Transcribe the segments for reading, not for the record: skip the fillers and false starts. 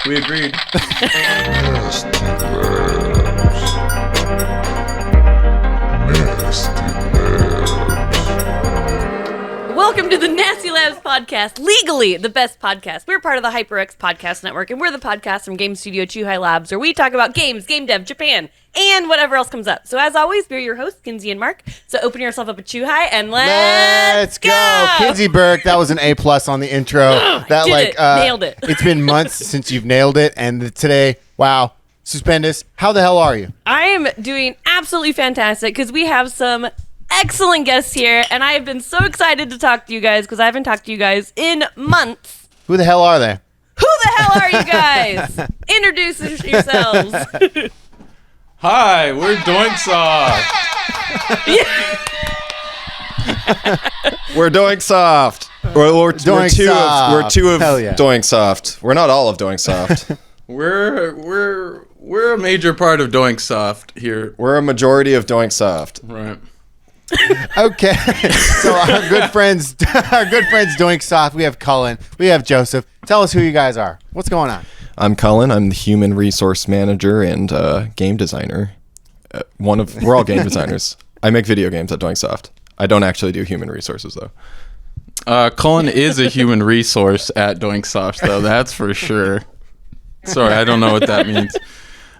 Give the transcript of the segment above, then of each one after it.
We agreed. Welcome to the Nasty Labs podcast, legally the best podcast. We're part of the HyperX Podcast Network, and we're the podcast from Game Studio Chuhai Labs, where we talk about games, game dev, Japan, and whatever else comes up. So as always, we're your hosts, Kinsey and Mark. So open yourself up a Chuhai and let's go! Kinsey Burke, that was an A+ on the intro. Nailed it. It's been months since you've nailed it, and today, wow, stupendous. How the hell are you? I am doing absolutely fantastic because we have some excellent guests here, and I have been so excited to talk to you guys because I haven't talked to you guys in months. Who the hell are they? Who the hell are you guys? Introduce yourselves. Hi, we're Doinksoft. We're Doinksoft. We're two of Hell yeah. Doinksoft. We're not all of Doinksoft. We're a major part of Doinksoft here. We're a majority of Doinksoft. Right. Okay, so our good friends Doinksoft. We have Cullen. We have Joseph. Tell us who you guys are. What's going on? I'm Cullen. I'm the human resource manager and game designer. We're all game designers. I make video games at Doinksoft. I don't actually do human resources though. Cullen is a human resource at Doinksoft, though. That's for sure. Sorry, I don't know what that means.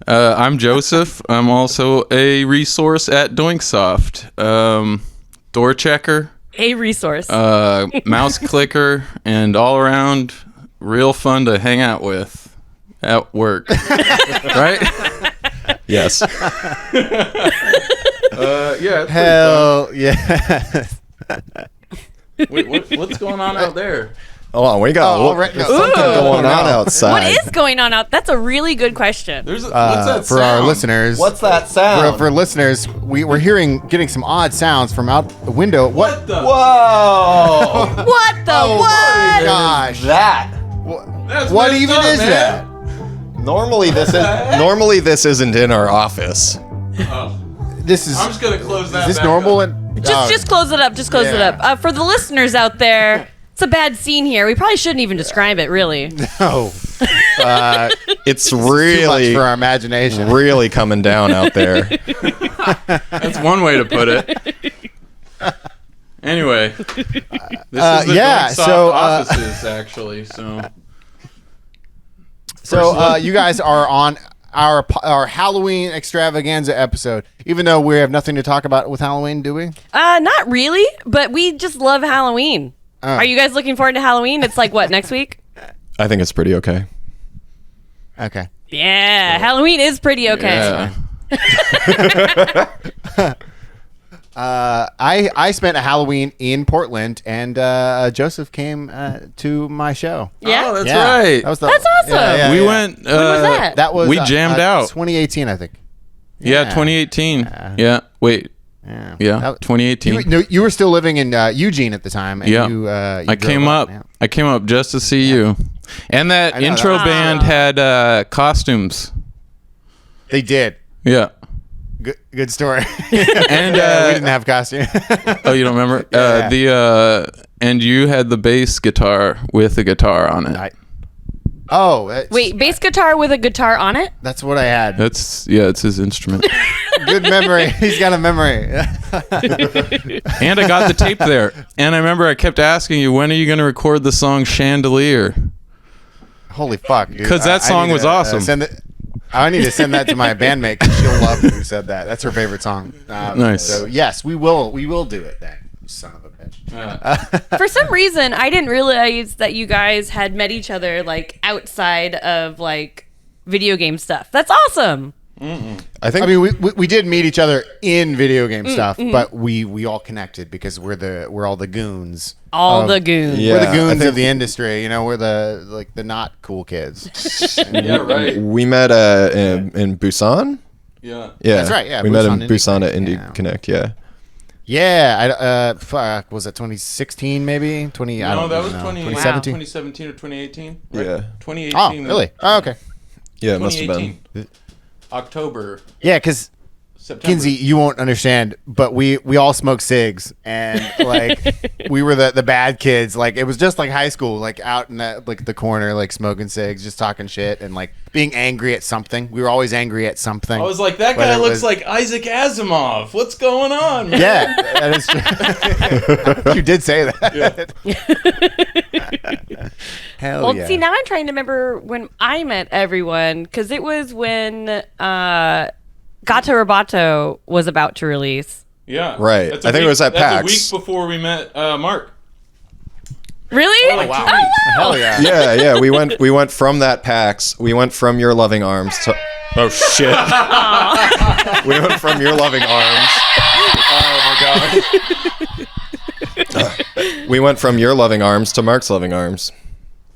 I'm Joseph. I'm also a resource at Doinksoft. Door checker. A resource. Mouse clicker, and all around real fun to hang out with at work. Right? Yes. Yeah. It's Hell yeah. Wait, what's going on out there? Hold on, we got no, something going on outside. What is going on out? That's a really good question. What's that For our sound? listeners, What's that sound? for listeners, we're getting some odd sounds from out the window. What the? Whoa! What the what? Gosh, That. That's what messed even up, is man. that? Normally this isn't in our office. Oh, This is. I'm just gonna close that. Is this back normal? up. Just close it up. Just close it Yeah. up. For the listeners out there, it's a bad scene here. We probably shouldn't even describe it, really. No. It's Too much really, for our imagination. really coming down out there. That's one way to put it. Anyway, this is the yeah, Doinksoft so, offices, actually. So you guys are on our Halloween extravaganza episode. Even though we have nothing to talk about with Halloween, do we? Not really, but we just love Halloween. Oh. Are you guys looking forward to Halloween? It's like, what, next week? I think it's pretty okay. Okay. Yeah, Halloween is pretty okay. Yeah. I spent a Halloween in Portland, and Joseph came to my show. Yeah? Oh, that's Yeah. right. That's awesome. We went. When was that? That was We jammed out. 2018, I think. Yeah, 2018. Yeah. Wait. Yeah. Yeah. 2018. You were still living in Eugene at the time. And Yeah. You I drove came up. Yeah. I came up just to see you. And that I know, intro that- band had costumes. They did. Yeah. Good story. And we didn't have costume. oh, you don't remember? Yeah. And you had the bass guitar with a guitar on it. Wait, bass guitar with a guitar on it? That's what I had. It's his instrument. Good memory. He's got a memory. And I got the tape there. And I remember I kept asking you, when are you going to record the song Chandelier? Holy fuck, dude. 'Cause that I song need was to, awesome. I need to send that to my bandmate because she'll love that you said that. That's her favorite song. Nice. So yes, we will do it then. You son of a bitch. For some reason, I didn't realize that you guys had met each other like outside of like video game stuff. That's awesome. I think. I mean, we did meet each other in video game stuff, but we all connected because we're all the goons. All the goons. Yeah, We're the I goons think- of the industry. You know, we're the not cool kids. Yeah, right. We met in Busan. Yeah. Yeah, That's right, yeah, we met Busan in Indie Busan at Connect, Indie yeah. Connect. Yeah. Yeah, fuck, was it 2016 maybe? 20? I No, don't that was know. 2017. 2017. 2017 or 2018? Yeah. 2018. Oh, really? Oh, okay. Yeah, it must have been. 2018. October. Yeah, because September. Kinsey, you won't understand, but we all smoked cigs, and like we were the bad kids. Like it was just like high school, like out in the corner, like smoking cigs, just talking shit, and like being angry at something. We were always angry at something. I was like, that guy looks like Isaac Asimov. What's going on, man? Yeah, that is true. You did say that. Hell Well, yeah. see, now I'm trying to remember when I met everyone, because it was when Gato Roboto was about to release. Yeah. Right. That's a I think it week- was at that's PAX. a week before we met Mark. Really? Like wow. 2 weeks. Hell yeah. Yeah. We went from that PAX. We went from your loving arms to. Oh shit. We went from your loving arms. Oh my god. We went from your loving arms to Mark's loving arms.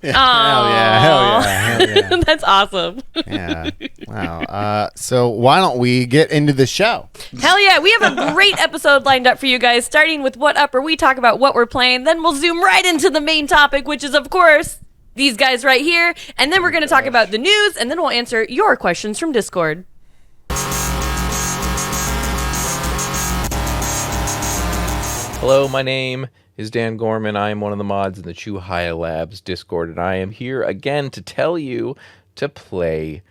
Hell yeah. That's awesome. Yeah. Wow. So why don't we get into the show? Hell yeah, we have a great episode lined up for you guys, starting with What Up, where we talk about what we're playing. Then we'll zoom right into the main topic, which is, of course, these guys right here. And then we're going to talk about the news, and then we'll answer your questions from Discord. Hello, my name is Dan Gorman. I am one of the mods in the Chuhaya Labs Discord, and I am here again to tell you to play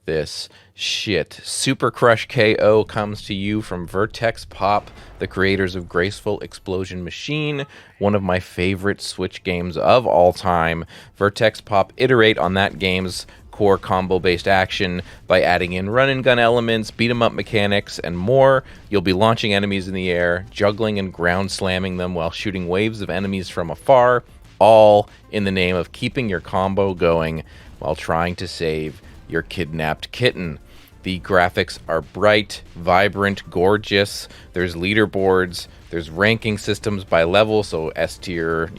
this shit. Super Crush KO comes to you from Vertex Pop, the creators of Graceful Explosion Machine, one of my favorite Switch games of all time. Vertex Pop iterate on that game's core combo-based action by adding in run-and-gun elements, beat-em-up mechanics, and more. You'll be launching enemies in the air, juggling and ground-slamming them while shooting waves of enemies from afar, all in the name of keeping your combo going while trying to save your kidnapped kitten. The graphics are bright, vibrant, gorgeous. There's leaderboards. There's ranking systems by level, so S tier,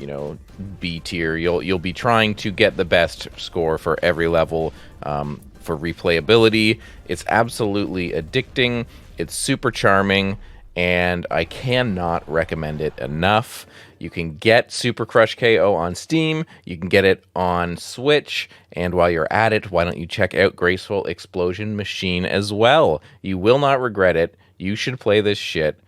B tier. You'll be trying to get the best score for every level for replayability. It's absolutely addicting. It's super charming, and I cannot recommend it enough. You can get Super Crush KO on Steam. You can get it on Switch. And while you're at it, why don't you check out Graceful Explosion Machine as well? You will not regret it. You should play this shit.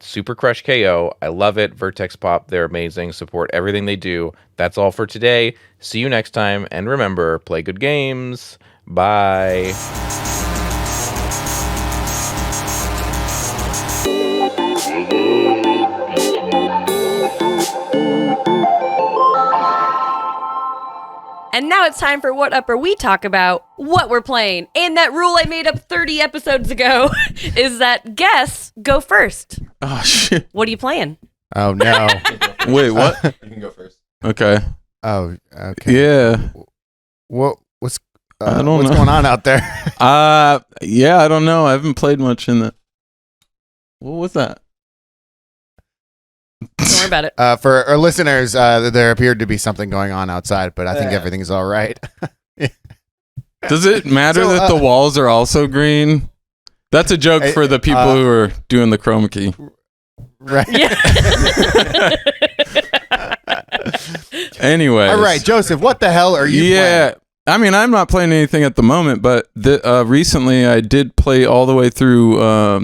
Super Crush KO. I love it. Vertex Pop, they're amazing. Support everything they do. That's all for today. See you next time. And remember, play good games. Bye. And now it's time for What Up, where we talk about what we're playing. And that rule I made up 30 episodes ago is that guests go first. Oh, shit. What are you playing? Oh no. Wait, what? You can go first. Okay. Oh, okay. Yeah. What's I don't what's know. going on out there? Yeah, I don't know. I haven't played much in that. What was that? Don't worry about it. For our listeners, there appeared to be something going on outside, but I think everything's all right. Does it matter So, that the walls are also green? That's a joke for the people who are doing the chroma key. Right. Anyways. All right, Joseph, what the hell are you Yeah. playing? I mean, I'm not playing anything at the moment, but recently I did play all the way through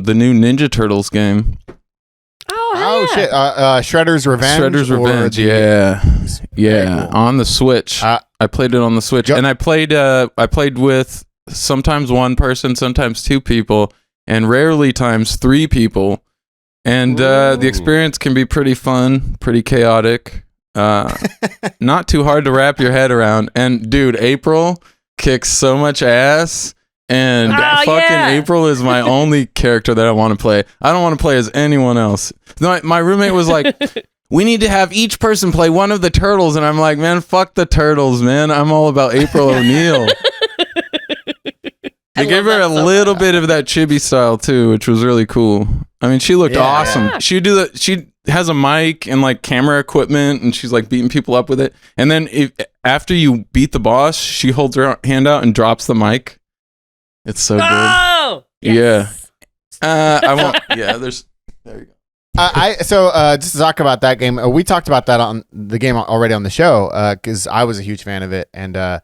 the new Ninja Turtles game. Oh, hell Oh, yeah. shit. Shredder's Revenge? Shredder's or Revenge, the- yeah. Very cool. On the Switch. I played it on the Switch, Jo- and I played with sometimes one person, sometimes two people, and rarely times three people. And the experience can be pretty fun, pretty chaotic. Not too hard to wrap your head around. And dude, April kicks so much ass. And April is my only character that I want to play. I don't want to play as anyone else. My roommate was like, we need to have each person play one of the turtles. And I'm like, man, fuck the turtles, man. I'm all about April O'Neil. They gave her a little bit of that chibi style too, which was really cool. I mean, she looked awesome. Yeah. She has a mic and like camera equipment, and she's like beating people up with it. And then after you beat the boss, she holds her hand out and drops the mic. It's so good. Oh! Yes. Yeah. I won't. Yeah. There you go. So just to talk about that game, we talked about that on the game already on the show because I was a huge fan of it, and I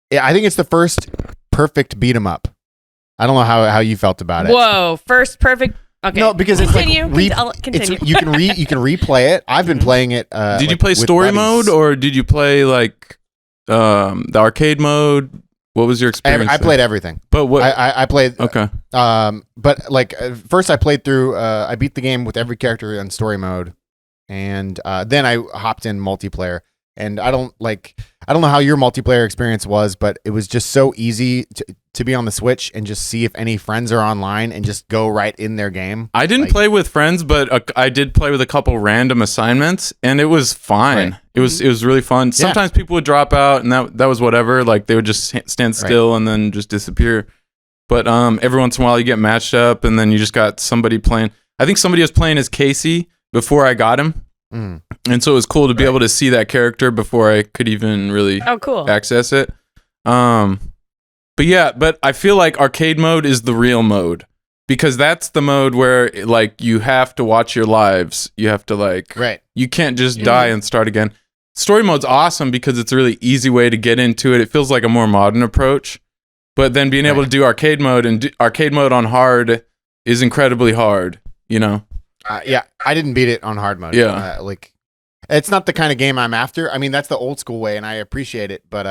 think it's the first perfect beat 'em up. I don't know how you felt about it. Whoa, first perfect. Okay, No, because it's continue. like I'll continue. you can replay it. I've been playing it. Did you play story mode or did you play like the arcade mode? What was your experience? I played everything. But what? I played. Okay. But like first, I played through. I beat the game with every character in story mode, and then I hopped in multiplayer. And I don't know how your multiplayer experience was, but it was just so easy to be on the Switch and just see if any friends are online and just go right in their game. I didn't play with friends, but I did play with a couple random assignments, and it was fine. Right. It was really fun. Sometimes people would drop out, and that was whatever. Like they would just stand still and then just disappear. But every once in a while, you get matched up, and then you just got somebody playing. I think somebody was playing as Casey before I got him. And so it was cool to be able to see that character before I could even really access it. But I feel like arcade mode is the real mode because that's the mode where like you have to watch your lives. You have to you can't just die and start again. Story mode's awesome because it's a really easy way to get into it. It feels like a more modern approach. But then being able to do arcade mode and arcade mode on hard is incredibly hard, you know? I didn't beat it on hard mode. Yeah. It's not the kind of game I'm after. I mean, that's the old school way, and I appreciate it. But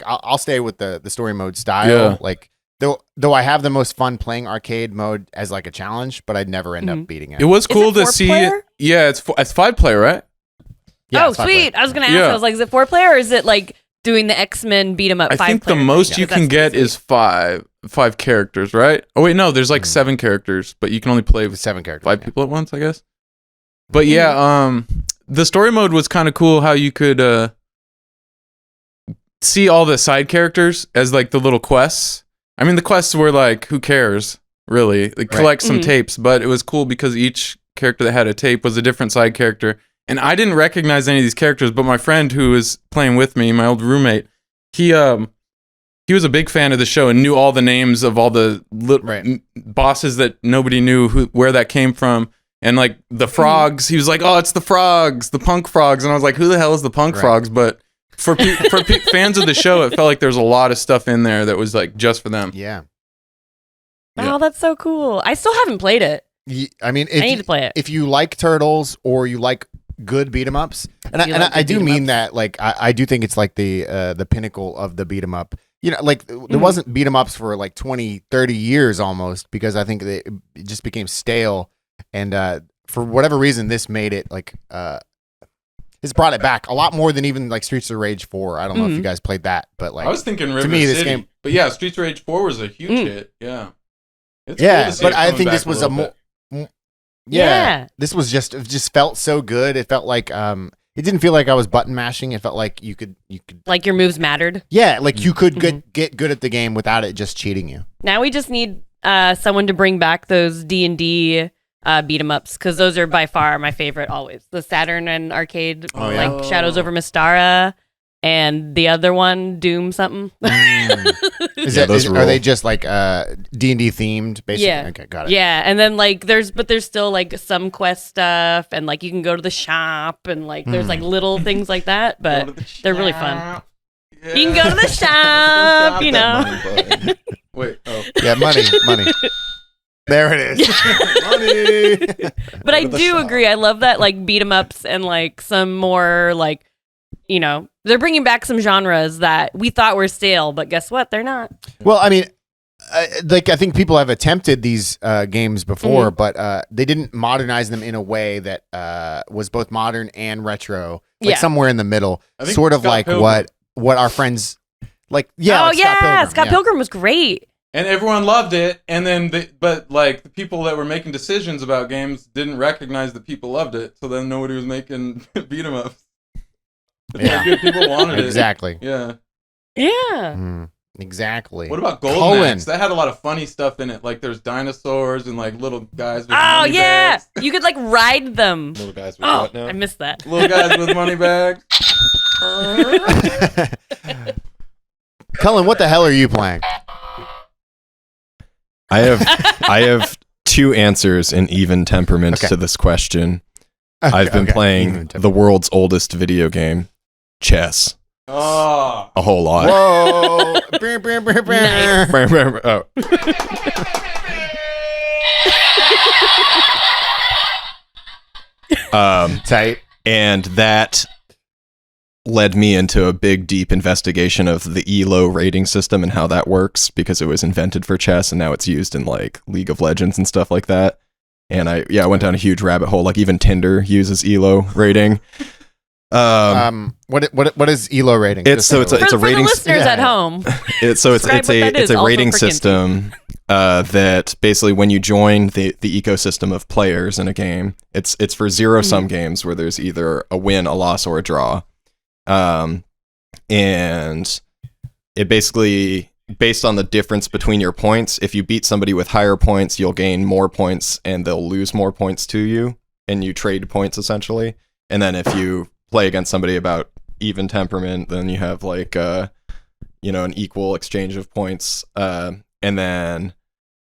I'll stay with the story mode style. Yeah. Like though I have the most fun playing arcade mode as like a challenge, but I'd never end up beating it. It was cool to see. Player? Yeah, it's 5-player, right? Yeah, oh, sweet! I was gonna ask. I was like, is it 4-player or is it like doing the X-Men beat 'em up? I think the most you can get is five characters, right? Oh wait, no, there's like 7 characters, but you can only play with 7 characters, 5 people at once, I guess. But the story mode was kind of cool. How you could see all the side characters as like the little quests. I mean, the quests were like, who cares, really? Like, collect some tapes, but it was cool because each character that had a tape was a different side character. And I didn't recognize any of these characters, but my friend who was playing with me, my old roommate, he was a big fan of the show and knew all the names of all the bosses that nobody knew where that came from. And like the frogs, he was like, "Oh, it's the frogs, the punk frogs." And I was like, "Who the hell is the punk frogs?" But for fans of the show, it felt like there was a lot of stuff in there that was like just for them. Yeah. Oh, that's so cool. I still haven't played it. I mean, I need to play it. If you like Turtles or you like good beat 'em ups, and I do mean that, like I do think it's like the pinnacle of the beat 'em up. You know, like there wasn't beat 'em ups for like 20, 30 years almost because I think it just became stale. And for whatever reason, this made it like it's brought it back a lot more than even like Streets of Rage 4. I don't know if you guys played that, but like I was thinking River to me, City, this game, but yeah, Streets of Rage 4 was a huge hit. Yeah, it's yeah, cool to see but it I coming think back this was a little bit. This was it just felt so good. It felt like it didn't feel like I was button mashing. It felt like you could like your moves mattered. Yeah, like you could get good at the game without it just cheating you. Now we just need someone to bring back those D&D beat 'em ups because those are by far my favorite always. The Saturn and arcade, like Shadows over Mystara, and the other one, Doom something. Are they just like D&D themed? Basically? Yeah. Okay, got it. Yeah, and then like there's still like some quest stuff, and like you can go to the shop, and like there's like little things like that, but they're really fun. Yeah. You can go to the shop, you know. Wait, yeah, money. There it is. Money. But I do agree. I love that like beat 'em ups and like some more like, you know, they're bringing back some genres that we thought were stale, but guess what? They're not. Well, I mean, I think people have attempted these games before, but they didn't modernize them in a way that was both modern and retro, like somewhere in the middle, sort of like Pilgrim. what our friends like. Yeah. Oh like yeah, Scott Pilgrim was great. And everyone loved it, and then but like the people that were making decisions about games didn't recognize that people loved it, so then nobody was making beat 'em ups. Yeah, good people wanted it. Exactly. Yeah. Exactly. What about Golden Axe? That had a lot of funny stuff in it. Like there's dinosaurs and like little guys with money bags. You could like ride them. Little guys with what now? I missed that. Little guys with money bags. Cullen, what the hell are you playing? I have 2 answers in even temperament to this question. I've been playing the world's oldest video game, chess. A whole lot. Whoa. Brr, brr, brr, brr. Oh. Tight. And that led me into a big, deep investigation of the ELO rating system and how that works, because it was invented for chess and now it's used in like League of Legends and stuff like that. And I went down a huge rabbit hole. Like even Tinder uses ELO rating. What is ELO rating? It's a For rating. the listeners at home. It's a rating system that basically when you join the ecosystem of players in a game, it's for zero sum games where there's either a win, a loss, or a draw. And it basically, based on the difference between your points, if you beat somebody with higher points, you'll gain more points and they'll lose more points to you, and you trade points essentially. And then if you play against somebody about even temperament, then you have like an equal exchange of points. And then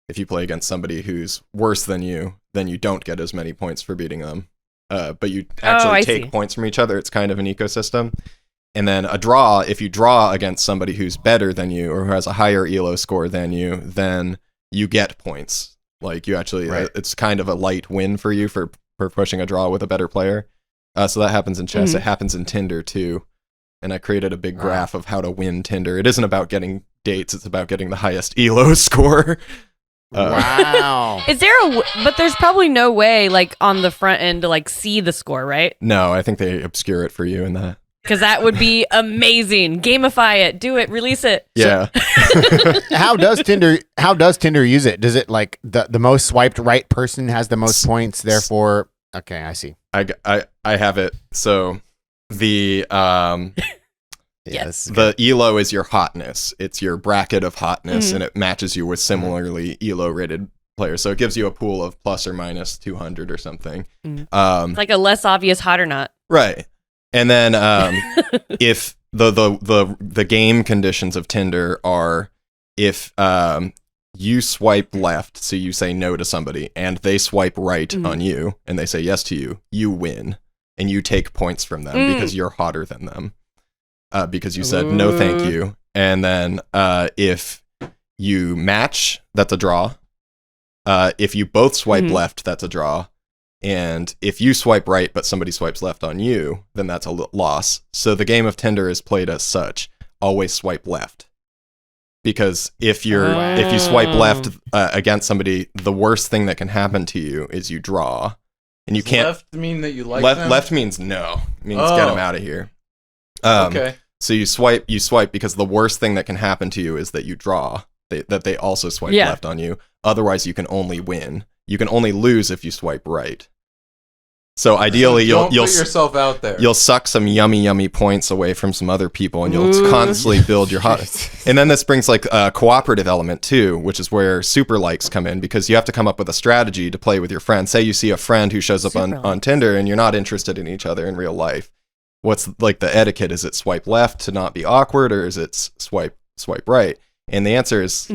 if you play against somebody who's worse than you, then you don't get as many points for beating them. But you actually take points from each other. It's kind of an ecosystem. And then a draw, if you draw against somebody who's better than you or who has a higher ELO score than you, then you get points. Like you actually, it's kind of a light win for you for pushing a draw with a better player. So that happens in chess. It happens in Tinder too. And I created a big graph of how to win Tinder. It isn't about getting dates. It's about getting the highest ELO score. Wow. But there's probably no way like on the front end to like see the score, right? No, I think they obscure it for you in that. Because that would be amazing. Gamify it. Do it. Release it. Yeah. How does Tinder use it? Does it like the most swiped right person has the most points, therefore okay, I see. I have it. So the Yes. the ELO is your hotness. It's your bracket of hotness, and it matches you with similarly ELO rated players. So it gives you a pool of plus or minus 200 or something. It's like a less obvious hot or not. Right. And then if the game conditions of Tinder are if you swipe left, so you say no to somebody, and they swipe right on you, and they say yes to you, you win, and you take points from them because you're hotter than them, because you said no thank you. And then if you match, that's a draw. If you both swipe left, that's a draw. And if you swipe right, but somebody swipes left on you, then that's a loss. So the game of Tinder is played as such. Always swipe left. Because if you swipe left against somebody, the worst thing that can happen to you is you draw. And you can't... Left mean that you like them? Left means no. It means get them out of here. Okay. So you swipe because the worst thing that can happen to you is that you draw. That they also swipe left on you. Otherwise, you can only win. You can only lose if you swipe right. So ideally, Don't you'll put yourself out there. You'll suck some yummy points away from some other people, and you'll constantly build your hot. And then this brings like a cooperative element too, which is where super likes come in, because you have to come up with a strategy to play with your friends. Say you see a friend who shows up on Tinder, and you're not interested in each other in real life. What's like the etiquette? Is it swipe left to not be awkward, or is it swipe right? And the answer is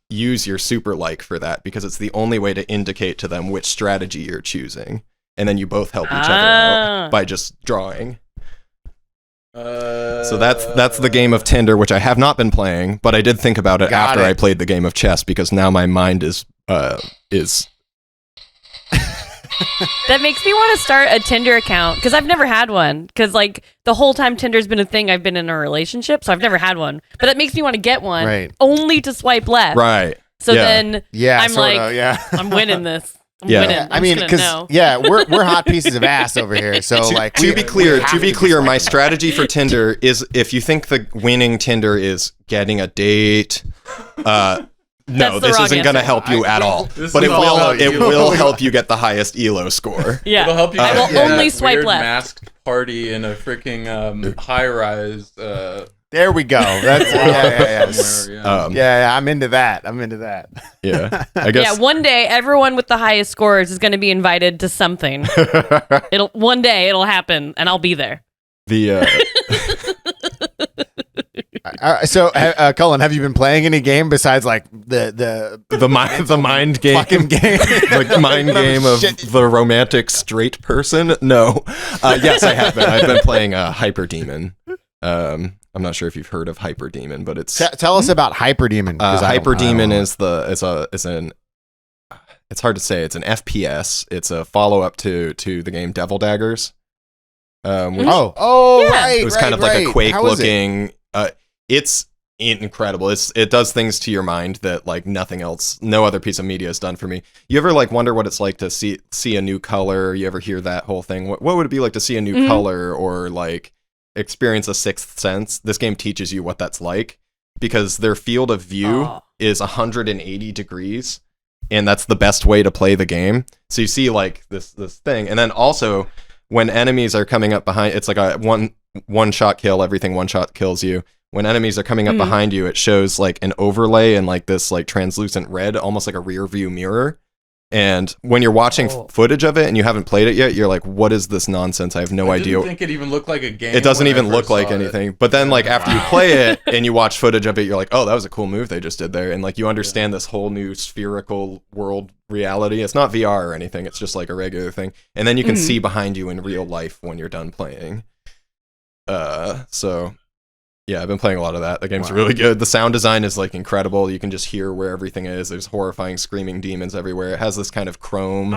use your super like for that, because it's the only way to indicate to them which strategy you're choosing. And then you both help each other out by just drawing. So that's the game of Tinder, which I have not been playing, but I did think about it after I played the game of chess, because now my mind is That makes me want to start a Tinder account, because I've never had one. Because like the whole time Tinder's been a thing, I've been in a relationship, so I've never had one. But that makes me want to get one, only to swipe left. Right. So then I'm I'm winning this. I'm Yeah. winning. I mean, because we're hot pieces of ass over here. So to be clear, my strategy for Tinder is, if you think the winning Tinder is getting a date, no, this isn't going to help you at all. But it will help you get the highest ELO score. Yeah, it'll help you. I will only swipe weird left. Masked party in a freaking high-rise. There we go. That's somewhere, I'm into that. Yeah, I guess. Yeah, one day everyone with the highest scores is going to be invited to something. One day it'll happen, and I'll be there. So, Cullen, have you been playing any game besides like the mind game, fucking game, the mind game of the romantic straight person? No. Yes, I have been. I've been playing Hyper Demon. I'm not sure if you've heard of Hyperdemon, but it's Tell us about Hyperdemon. Hyperdemon it's hard to say. It's an FPS. It's a follow up to the game Devil Daggers. Which Yeah. Right. it was kind of like a Quake How is it? looking. It's incredible. It does things to your mind that like nothing else, no other piece of media has done for me. You ever like wonder what it's like to see a new color? You ever hear that whole thing? What would it be like to see a new color or like experience a sixth sense? This game teaches you what that's like because their field of view is 180 degrees, and that's the best way to play the game. So you see like this thing, and then also when enemies are coming up behind, it's like a one shot kill. Everything one shot kills you. When enemies are coming up behind you, it shows like an overlay and like this like translucent red, almost like a rear view mirror. And when you're watching footage of it and you haven't played it yet, you're like, what is this nonsense? I have no idea. I didn't think it even looked like a game. It doesn't when I even look first like saw anything. it. But then like after you play it and you watch footage of it, you're like, oh, that was a cool move they just did there. And like you understand this whole new spherical world reality. It's not VR or anything. It's just like a regular thing. And then you can see behind you in real life when you're done playing. So yeah, I've been playing a lot of that. The game's really good. The sound design is like incredible. You can just hear where everything is. There's horrifying screaming demons everywhere. It has this kind of chrome,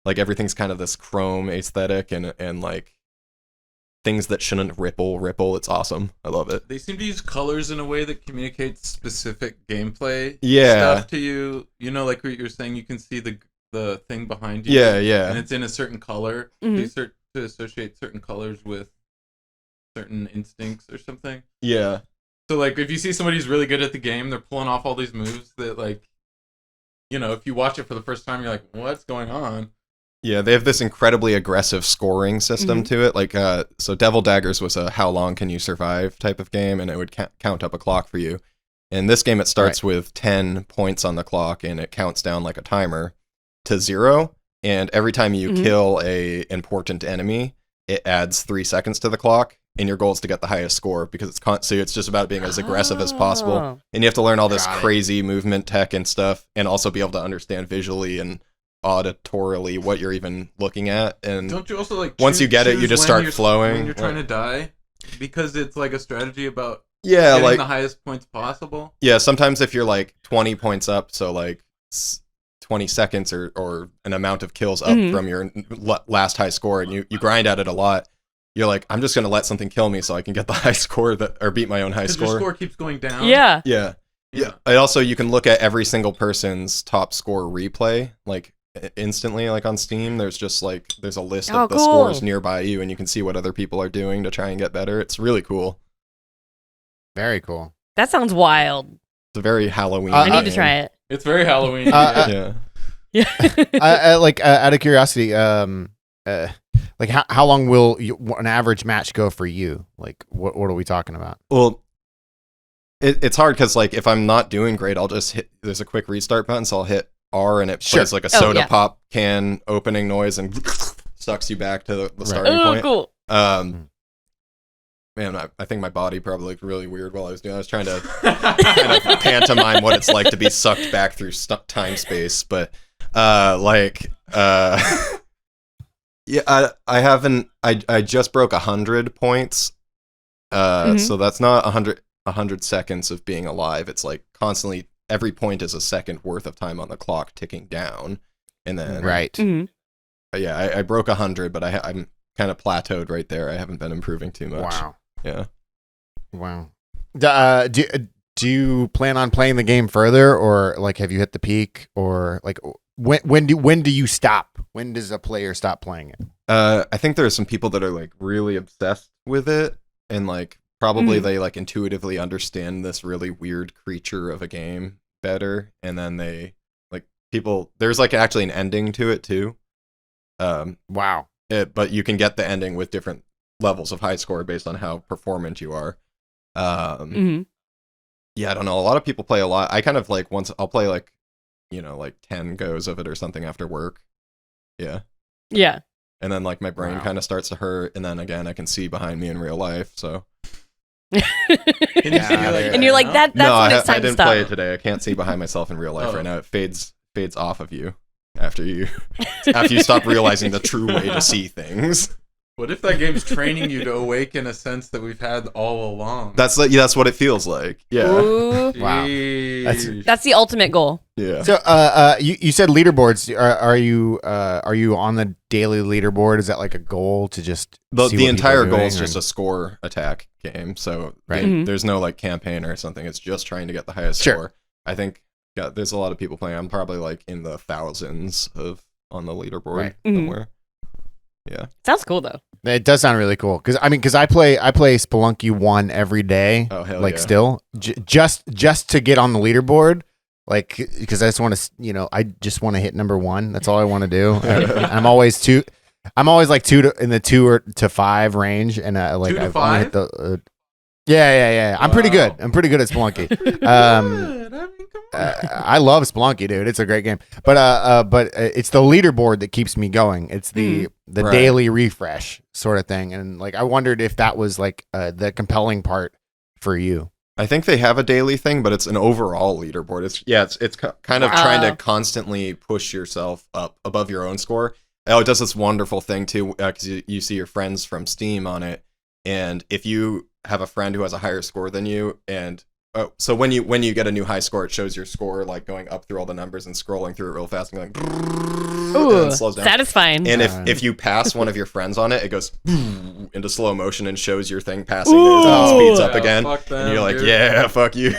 like everything's kind of this chrome aesthetic and like things that shouldn't ripple. It's awesome. I love it. They seem to use colors in a way that communicates specific gameplay Yeah. stuff to you. You know, like what you're saying, you can see the thing behind you. Yeah. And it's in a certain color. To associate certain colors with certain instincts or something. Yeah. So like if you see somebody who's really good at the game, they're pulling off all these moves that like, you know, if you watch it for the first time, you're like, what's going on? Yeah, they have this incredibly aggressive scoring system to it. Like, so Devil Daggers was a how long can you survive type of game, and it would count up a clock for you. In this game, it starts with 10 points on the clock, and it counts down like a timer to 0. And every time you kill a important enemy, it adds 3 seconds to the clock. And your goal is to get the highest score because so it's just about being as aggressive as possible. And you have to learn all this crazy movement tech and stuff, and also be able to understand visually and auditorily what you're even looking at. And don't you also like once you get it, you just start flowing when you're trying to die, because it's like a strategy about getting the highest points possible. Yeah, sometimes if you're like 20 points up, so like 20 seconds or an amount of kills up from your last high score, and you grind at it a lot, you're like, I'm just gonna let something kill me so I can get the high score or beat my own high score. Your score keeps going down. Yeah. Yeah. And also, you can look at every single person's top score replay, like instantly, like on Steam. There's just like there's a list of the scores nearby you, and you can see what other people are doing to try and get better. It's really cool. Very cool. That sounds wild. It's a very Halloween. I need to try it. It's very Halloween. Yeah. Like out of curiosity, like how long will an average match go for you? Like what are we talking about? Well, it's hard because like if I'm not doing great, I'll just hit. There's a quick restart button, so I'll hit R, and it plays like a soda pop can opening noise and sucks you back to the starting point. Cool. Man, I think my body probably looked really weird while I was doing. I was trying to kind of pantomime what it's like to be sucked back through time space, but yeah, I haven't. I just broke 100 points. So that's not 100 seconds of being alive. It's like constantly every point is a second worth of time on the clock ticking down, and then yeah, I broke 100, but I'm kind of plateaued right there. I haven't been improving too much. Wow. Yeah. Wow. Do you plan on playing the game further, or like have you hit the peak, or like when do you stop? When does a player stop playing it? I think there are some people that are like really obsessed with it, and like probably they like intuitively understand this really weird creature of a game better, and then they like people. There's like actually an ending to it too. Wow. But you can get the ending with different levels of high score based on how performant you are. Yeah, I don't know. A lot of people play a lot. I kind of like I'll play like, like 10 goes of it or something after work. Yeah. Yeah. And then like my brain kind of starts to hurt, and then again I can see behind me in real life. So. And you're like that's no, when it's time I to didn't stop. play it today. I can't see behind myself in real life right now. It fades off of you after you stop realizing the true way to see things. What if that game's training you to awaken a sense that we've had all along? That's what it feels like. Yeah. Ooh. Wow. Jeez. That's the ultimate goal. Yeah. So, you said leaderboards. Are you on the daily leaderboard? Is that like a goal to just see The what entire people are goal is doing, just a score attack game. So Right. Mhm. there's no like campaign or something. It's just trying to get the highest Sure. score. I think there's a lot of people playing. I'm probably like in the thousands on the leaderboard Right. somewhere. Yeah. Sounds cool though. It does sound really cool because I play Spelunky 1 every day. Oh, hell like yeah. still just to get on the leaderboard, like because I just want to I just want to hit number 1. That's all I want to do. I'm always like 2 in the 2 or to 5 range, and like 2 to I've only hit 5? the yeah. I'm pretty good. I'm pretty good at Spelunky. Good. I mean, come on. I love Spelunky, dude. It's a great game, but it's the leaderboard that keeps me going. It's the Right. daily refresh sort of thing, and like I wondered if that was like the compelling part for you. I think they have a daily thing, but it's an overall leaderboard. It's kind of trying to constantly push yourself up above your own score. Oh, it does this wonderful thing too, because you see your friends from Steam on it, and if you have a friend who has a higher score than you, and so when you get a new high score, it shows your score like going up through all the numbers and scrolling through it real fast and going, and Ooh, it slows down. satisfying. And if you pass one of your friends on it, it goes into slow motion and shows your thing passing theirs and it speeds up Yeah, again. fuck them, And you're like, dude. yeah, fuck you.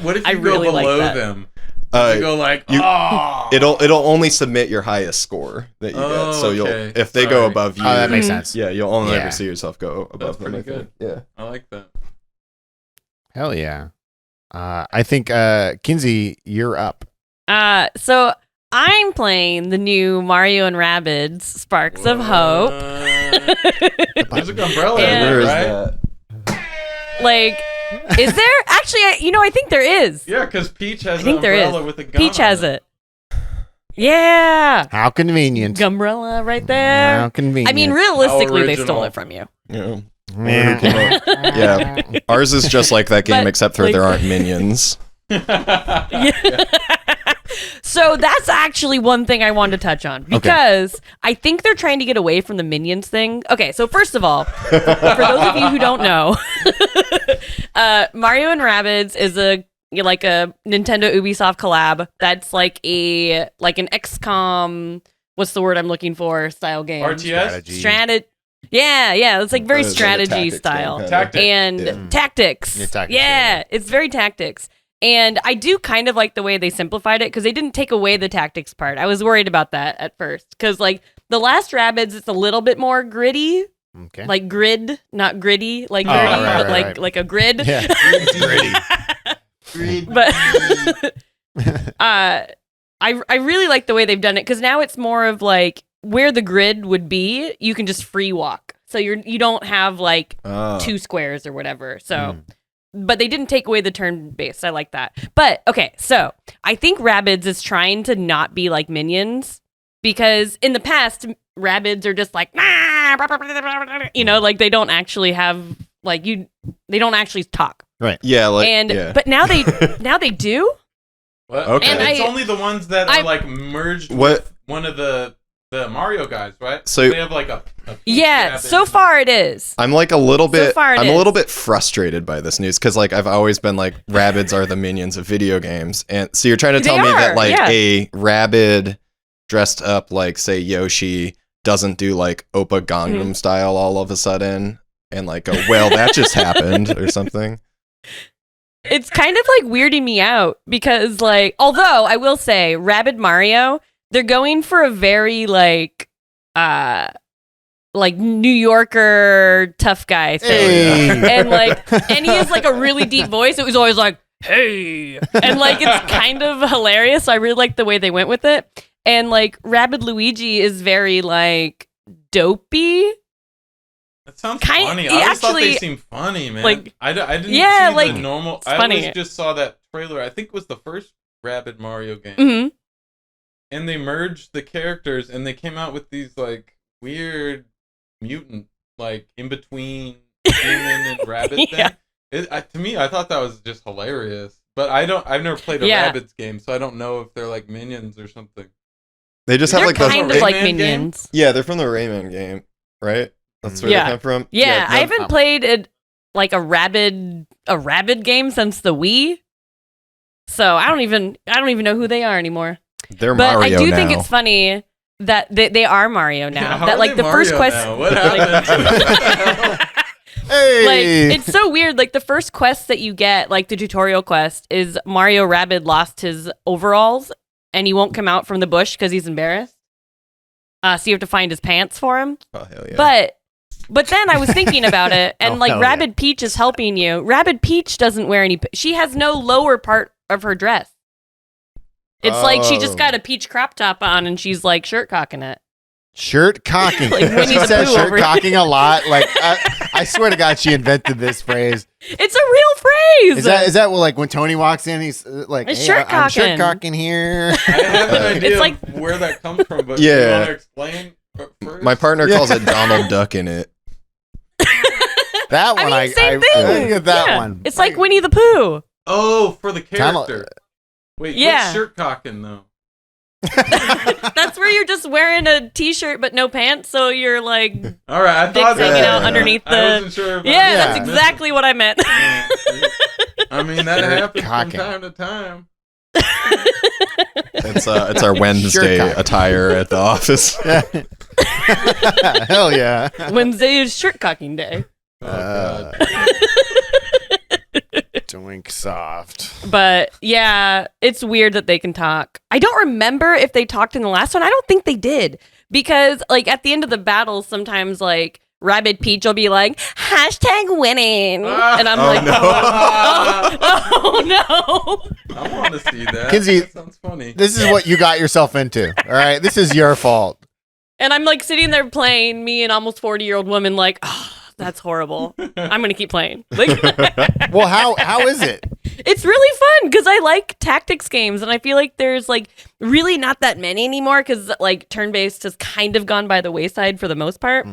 What if you I go really like below that. them? Uh, You go like, you- oh. It'll only submit your highest score that you get. So okay. if they go Sorry. above you, Oh, that makes sense. yeah, you'll only Yeah. ever see yourself go above That's them. pretty I think. Yeah. I like that. Hell yeah. I think Kinsey, you're up. So I'm playing the new Mario and Rabbids Sparks of Hope. There's a Gunbrella And- in Where there, is right? that? Like, is there? Actually, I think there is. Yeah, because Peach has I think an there is. umbrella with a gun Peach on has it. Yeah. How convenient. Gumbrella right there. How convenient. I mean, realistically, they stole original. it from you. Yeah. Yeah. Yeah. Ours is just like that game, But, except for like- there aren't minions. So that's actually one thing I wanted to touch on because I think they're trying to get away from the minions thing. Okay, so first of all, for those of you who don't know, Mario and Rabbids is a Nintendo Ubisoft collab. That's like an XCOM. What's the word I'm looking for? Style game. RTS? Strategy. Yeah. It's like very It's like a strategy tactics style. game, kinda. Tactics. And Yeah. tactics. Yeah, tactics, Yeah, yeah. it's very tactics. And I do kind of like the way they simplified it because they didn't take away the tactics part. I was worried about that at first because, like, the last Rabbids, it's a little bit more gritty, Okay. like grid, not gritty, like Oh, gritty, right, but right. like a grid. Yeah. But I really like the way they've done it because now it's more of like where the grid would be, you can just free walk. So you don't have like Oh. 2 squares or whatever. So, but they didn't take away the turn based. I like that. But okay, so I think Rabbids is trying to not be like minions because in the past, Rabbids are just like, like they don't actually have they don't actually talk. Yeah, like And yeah. but now they do. What? Okay. And And it's I- only the ones that I- are like merged What- with one of the Mario guys, right? So- they have like a Yeah, Rabbid. so far it is. I'm like a little bit. far it I'm a is. little bit frustrated by this news because like I've always been like Rabbids are the minions of video games, and so you're trying to tell They me that are, like yeah. a Rabbid dressed up like say Yoshi doesn't do like Oppa Gangnam Mm-hmm. style all of a sudden, and like go well that just happened or something. It's kind of like weirding me out because like although I will say Rabid Mario, they're going for a very like New Yorker tough guy thing. Hey. And he has like a really deep voice. It was always like, hey. And like it's kind of hilarious. So I really like the way they went with it. And like Rabid Luigi is very like dopey. That sounds Kind- funny. it I always thought they actually- seemed funny, man. like- I didn't Yeah, see like, the normal. it's I funny. always just saw that trailer. I think it was the first Rabid Mario game. hmm And they merged the characters and they came out with these like weird mutant, like in between human and rabbit Yeah. thing. To me, I thought that was just hilarious. But I've never played a Yeah. Rabbids game, so I don't know if they're like minions or something. They just have They're like the kind of Rayman like game? minions. Yeah, they're from the Rayman game, right? That's where Yeah. they come from. Yeah, I no- haven't played a rabid game since the Wii. So I don't even know who they are anymore. They're But Mario I do now. think it's funny that they are Mario now. How that are like they the first Mario quest now? What happened? Hey, like it's so weird. Like the first quest that you get, like the tutorial quest, is Mario Rabid lost his overalls and he won't come out from the bush because he's embarrassed. So you have to find his pants for him. Oh, hell yeah. But then I was thinking about it, and Oh, like hell yeah. Rabid Peach is helping you. Rabid Peach doesn't wear any. She has no lower part of her dress. It's like she just Oh. got a peach crop top on, and she's like shirt cocking it. shirt cocking. Like Winnie She the says Pooh shirt over here. cocking a lot. Like I swear to God, she invented this phrase. It's a real phrase. Is that like when Tony walks in, he's like, It's hey, shirt I'm shirt cocking. cocking here. I have an idea It's like- of where that comes from, but Yeah. you want to explain first? My partner Yeah. calls it Donald Duck in it. That I one, mean, same thing. I get that Yeah. one. It's like Winnie the Pooh. Oh, for the Donald- character. Wait, Yeah. what's shirt cocking though? That's where you're just wearing a t-shirt but no pants, so you're like All right, I dicks thought hanging that. out underneath I the. wasn't sure. If I Yeah, was that's missing exactly what I meant. it. I mean, that Shirt happens cocking. from time to time. It's our Wednesday Shirt cock. attire at the office. Hell yeah. Wednesday is shirt cocking day. Oh, God. Doinksoft. But yeah, it's weird that they can talk. I don't remember if they talked in the last one. I don't think they did. Because like at the end of the battle, sometimes like Rabid Peach will be like, #winning. And I'm like, no. oh no. I want to see that. Kinsey, That sounds funny. This is what you got yourself into. All right. This is your fault. And I'm like sitting there playing, me an almost 40-year-old woman, like, oh, that's horrible. I'm gonna keep playing. Like, Well, how is it? it's really fun because I like tactics games, and I feel like there's like really not that many anymore because like turn-based has kind of gone by the wayside for the most part.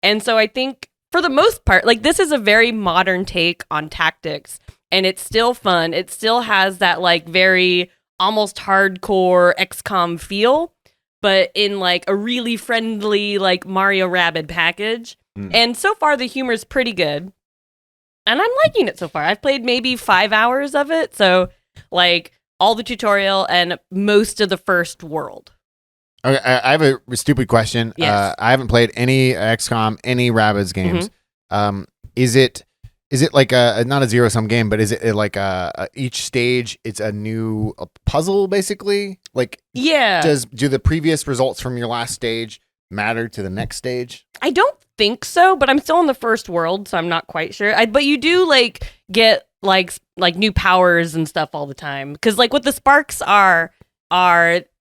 And so I think for the most part, like this is a very modern take on tactics, and it's still fun. It still has that like very almost hardcore XCOM feel, but in like a really friendly like Mario Rabid package. And so far the humor's pretty good. And I'm liking it so far. I've played maybe 5 hours of it, so like all the tutorial and most of the first world. Okay, I have a stupid question. Yes. I haven't played any XCOM, any Rabbids games. Is it like a not a zero sum game, but is it like each stage it's a new puzzle basically? Like Yeah. do the previous results from your last stage matter to the next stage? I don't think so, but I'm still in the first world, so I'm not quite sure. But you do like get like new powers and stuff all the time, because like what the sparks are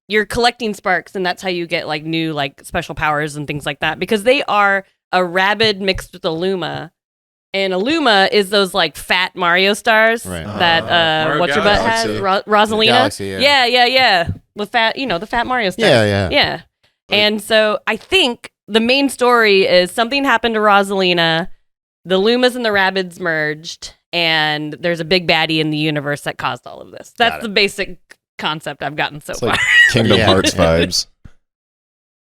you're collecting sparks, and that's how you get like new like special powers and things like that, because they are a Rabid mixed with a Luma. And a Luma is those like fat Mario stars Right. that Mario what's your butt has? Galaxy. Rosalina? Galaxy, yeah. Yeah. The fat, the fat Mario stars. Yeah. And so I think the main story is something happened to Rosalina, the Lumas and the Rabbids merged, and there's a big baddie in the universe that caused all of this. That's the basic concept I've gotten so It's far. like Kingdom Yeah. Hearts vibes.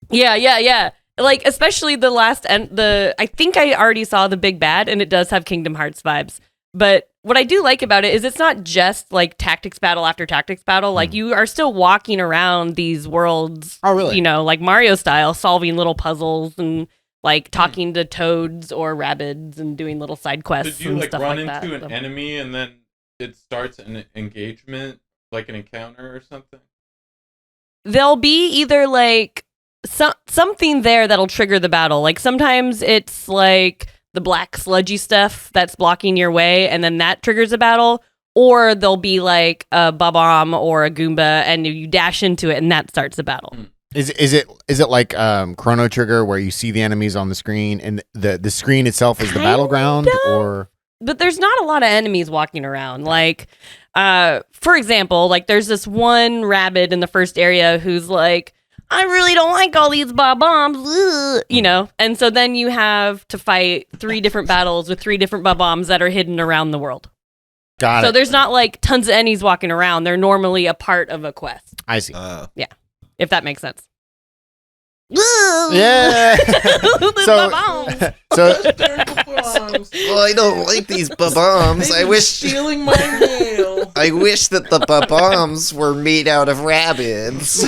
Yeah. Like especially the last I think I already saw the big bad, and it does have Kingdom Hearts vibes. But what I do like about it is it's not just like tactics battle after tactics battle. Like you are still walking around these worlds. Oh, really? Like Mario style, solving little puzzles and like talking to toads or rabbids and doing little side quests Did you and like stuff run like into that. an enemy and then it starts an engagement, like an encounter or something? There'll be either like something there that'll trigger the battle. Like sometimes it's like the black sludgy stuff that's blocking your way, and then that triggers a battle. Or there'll be like a Bob-omb or a Goomba, and you dash into it, and that starts a battle. Is it like Chrono Trigger where you see the enemies on the screen and the screen itself is the Kind battleground, of. or But there's not a lot of enemies walking around. Like, for example, like there's this one rabbit in the first area who's like, I really don't like all these bob-ombs, And so then you have to fight 3 different battles with 3 different bob-ombs that are hidden around the world. got So it? there's not like tons of enemies walking around. They're normally a part of a quest, I see. if that makes sense. Yeah. The bombs. Well, I don't like these bombs. I wish Stealing my mail. I wish that the bombs were made out of rabbits.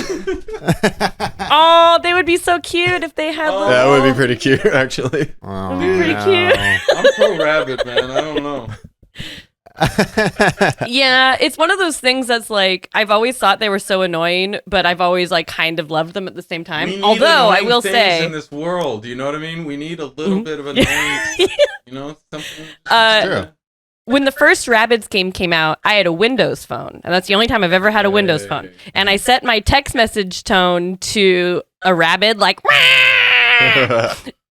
Oh, they would be so cute if they had Oh. little... That would be pretty cute, actually. Oh, That'd be pretty cute. I'm pro rabbit, man. I don't know. Yeah, it's one of those things that's like, I've always thought they were so annoying, but I've always like kind of loved them at the same time. We need Although I annoying will things say, in this world, you know what I mean? We need a little bit of annoying, something. True. when the first Rabbids game came out, I had a Windows phone, and that's the only time I've ever had a Windows phone. And I set my text message tone to a Rabbid, like,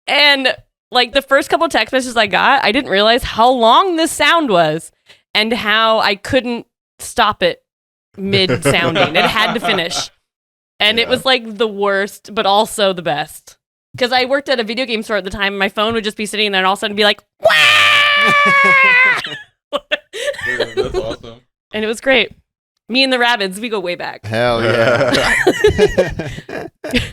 and like the first couple text messages I got, I didn't realize how long this sound was and how I couldn't stop it mid sounding. It had to finish. And it was like the worst, but also the best. Because I worked at a video game store at the time, and my phone would just be sitting there and all of a sudden be like, Dude, that's awesome. and it was great. Me and the Rabbids, we go way back. Hell yeah.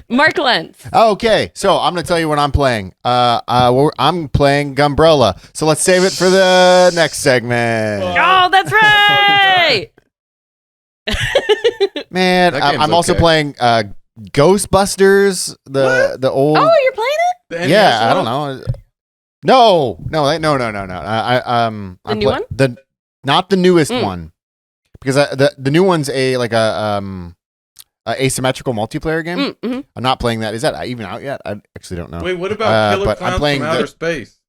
Mark Lentz. Okay, so I'm gonna tell you what I'm playing. I'm playing Gunbrella. So let's save it for the next segment. Oh, that's right. Man, That game's I'm also okay. playing Ghostbusters. The old. Oh, you're playing it? The NES Yeah, I one? don't know. No. The new one? Not the newest Mm. one, because the new one's a asymmetrical multiplayer game. Mm-hmm. I'm not playing that. Is that even out yet? I actually don't know. Wait, what about Killer but I'm Clowns playing from Outer Space?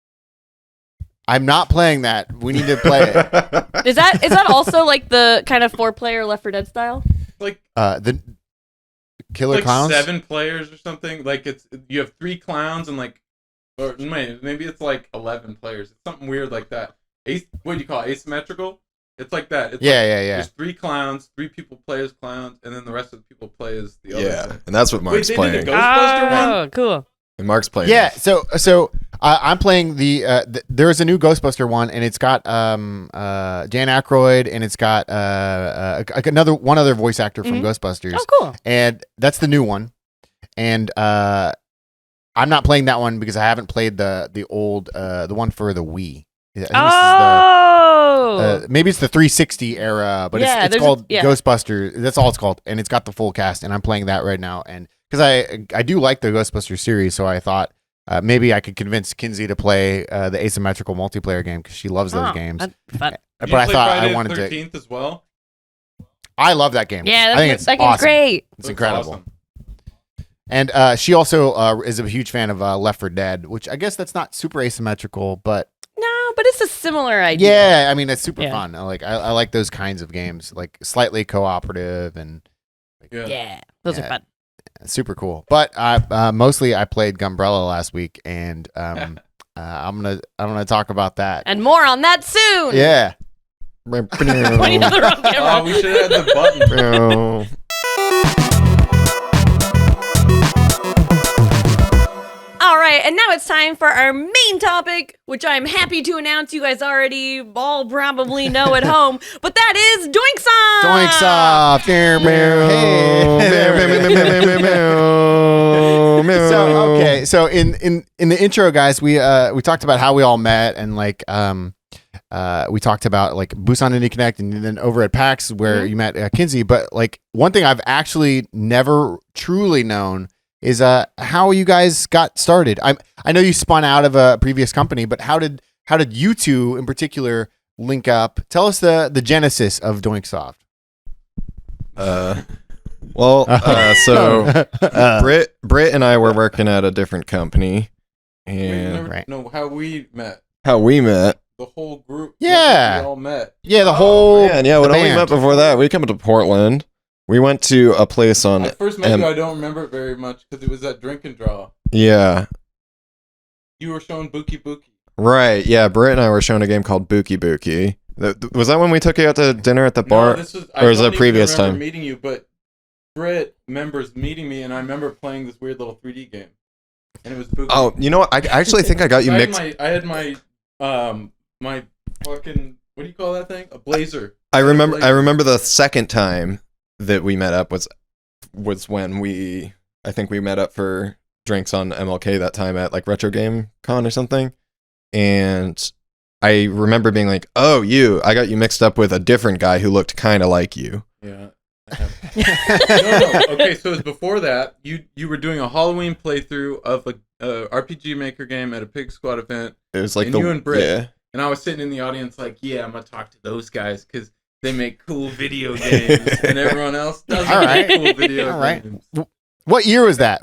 I'm not playing that. We need to play it. Is that also like the kind of 4-player Left 4 Dead style? Like, The Killer like Clowns. 7 players or something. Like you have 3 clowns and like, or maybe it's like 11 players. It's something weird like that. What do you call it? Asymmetrical? It's like that. It's Yeah. There's 3 clowns, 3 people play as clowns, and then the rest of the people play as the other. Yeah, thing. and that's what Wait, Mark's they playing. did a Ghostbuster one? Oh, cool. And Mark's playing. Yeah, so I'm playing there's a new Ghostbuster one, and it's got Dan Aykroyd, and it's got one other voice actor from Ghostbusters. Oh, cool. And that's the new one. And I'm not playing that one because I haven't played the old the one for the Wii. I think Oh. maybe it's the 360 era, but Yeah, it's there's called yeah. Ghostbusters. That's all it's called, and it's got the full cast. And I'm playing that right now, and because I do like the Ghostbusters series, so I thought maybe I could convince Kinsey to play the asymmetrical multiplayer game because she loves those games. That's fun. But You I play thought Friday I the wanted to. 13th as well. I love that game. Yeah, I think it's that game's awesome. great. It's That's incredible. awesome. And she also is a huge fan of Left 4 Dead, which I guess that's not super asymmetrical, but No, but it's a similar idea. yeah, I mean it's super Yeah. fun. I like those kinds of games, like slightly cooperative and Yeah, those are Yeah. fun. super cool. But I mostly I played Gunbrella last week, and I'm gonna talk about that. And more on that soon. Yeah. Pointing to the wrong camera. Oh, we should have had the button. All right, and now it's time for our main topic, which I'm happy to announce you guys already all probably know at home, but that is Doinksoft. Doinksoft. So okay, so in the intro, guys, we talked about how we all met, and like we talked about like Busan Indie Connect, and then over at PAX where you met Kinsey. But like one thing I've actually never truly known is how you guys got started. I know you spun out of a previous company, but how did you two in particular link up? Tell us the genesis of Doinksoft. So Britt and I were working at a different company, We and never Right. know how we met. how we met. The whole group. Yeah. We all met. Yeah, the whole Yeah, the when we band. met before that, we come to Portland. We went to a place on. I first met you, I don't remember it very much because it was that drink and draw. Yeah, You were showing Bookie Bookie. right. Yeah, Britt and I were showing a game called Bookie Bookie. Was that when we took you out to dinner at the bar? No, this was, or was I it don't previous even remember time? meeting you, but Britt remembers meeting me, and I remember playing this weird little 3D game, and it was Bookie. Oh, you know what? I actually think I got you mixed. I had my fucking, what do you call that thing? A blazer. I remember the second time that we met up was when we I think we met up for drinks on MLK that time at like Retro Game Con or something. And I remember being like, oh, I got you mixed up with a different guy who looked kind of like you. Yeah. No. Okay, so it was before that. You were doing a Halloween playthrough of a RPG Maker game at a Pig Squad event. It was like and you and Britt. Yeah. And I was sitting in the audience like, yeah, I'm going to talk to those guys because they make cool video games and everyone else doesn't make cool video games. What year was that?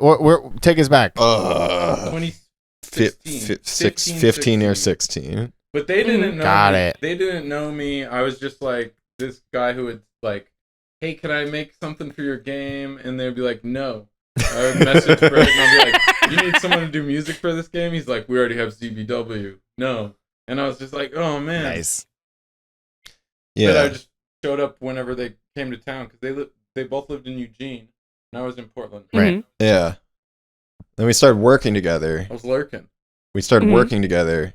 Take us back. 2016. 15 or 16. But they didn't know Got me. it. They didn't know me. I was just like this guy who would like, hey, can I make something for your game? And they'd be like, no. I would message Brett and I'd be like, you need someone to do music for this game? He's like, we already have ZBW. No. And I was just like, oh, man. Nice. Yeah. But I just showed up whenever they came to town because they both lived in Eugene and I was in Portland. Right. Yeah. Then we started working together. I was lurking. We started working together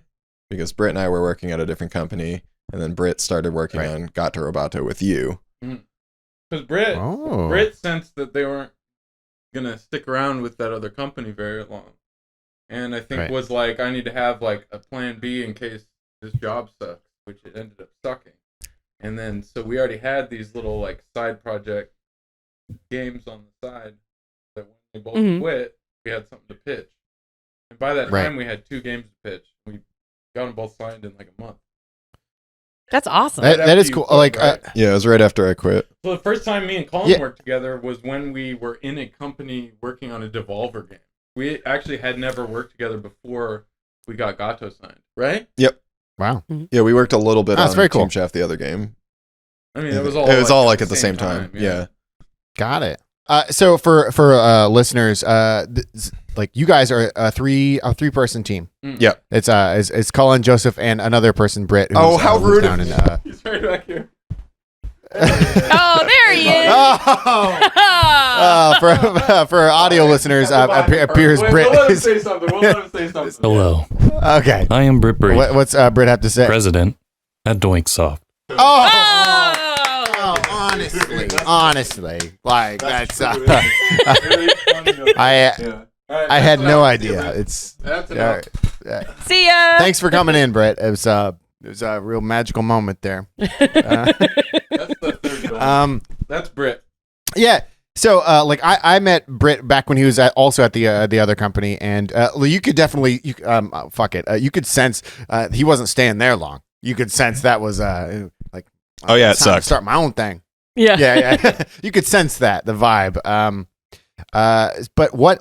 because Britt and I were working at a different company, and then Britt started working on Gato Roboto with you. Because Britt sensed that they weren't gonna stick around with that other company very long, and I think was like, I need to have like a plan B in case this job sucks, which it ended up sucking. And then so we already had these little like side project games on the side that when they both quit, we had something to pitch. And by that time, we had 2 games to pitch. We got them both signed in like a month. That's awesome. That is cool. Quit, Yeah, it was right after I quit. So the first time me and Cullen worked together was when we were in a company working on a Devolver game. We actually had never worked together before we got Gato signed, right? Yep. Wow. Yeah, we worked a little bit on very cool. Team Shaft, the other game. I mean, it was all like at the same time. Yeah. Got it. So for listeners, like you guys are a 3-person team. Yeah. It's Cullen, Joseph, and another person, Britt. Oh, how rude! Down in, He's right back here. Oh, there he is. For audio listeners, appears Wait, Britt. We'll let him say something. Hello, Okay. I am Britt Bree, What's Britt have to say? president at Doinksoft. Honestly, like that's. Really funny, though. I had no idea. That's enough. See ya. Thanks for coming in, Britt. It was a real magical moment there. That's the third one. That's Britt. Yeah. So, I met Britt back when he was also at the other company, and you could definitely, you could sense he wasn't staying there long. You could sense that was like, Oh yeah, it it's time to sucked. start my own thing. Yeah. Yeah. You could sense the vibe. But what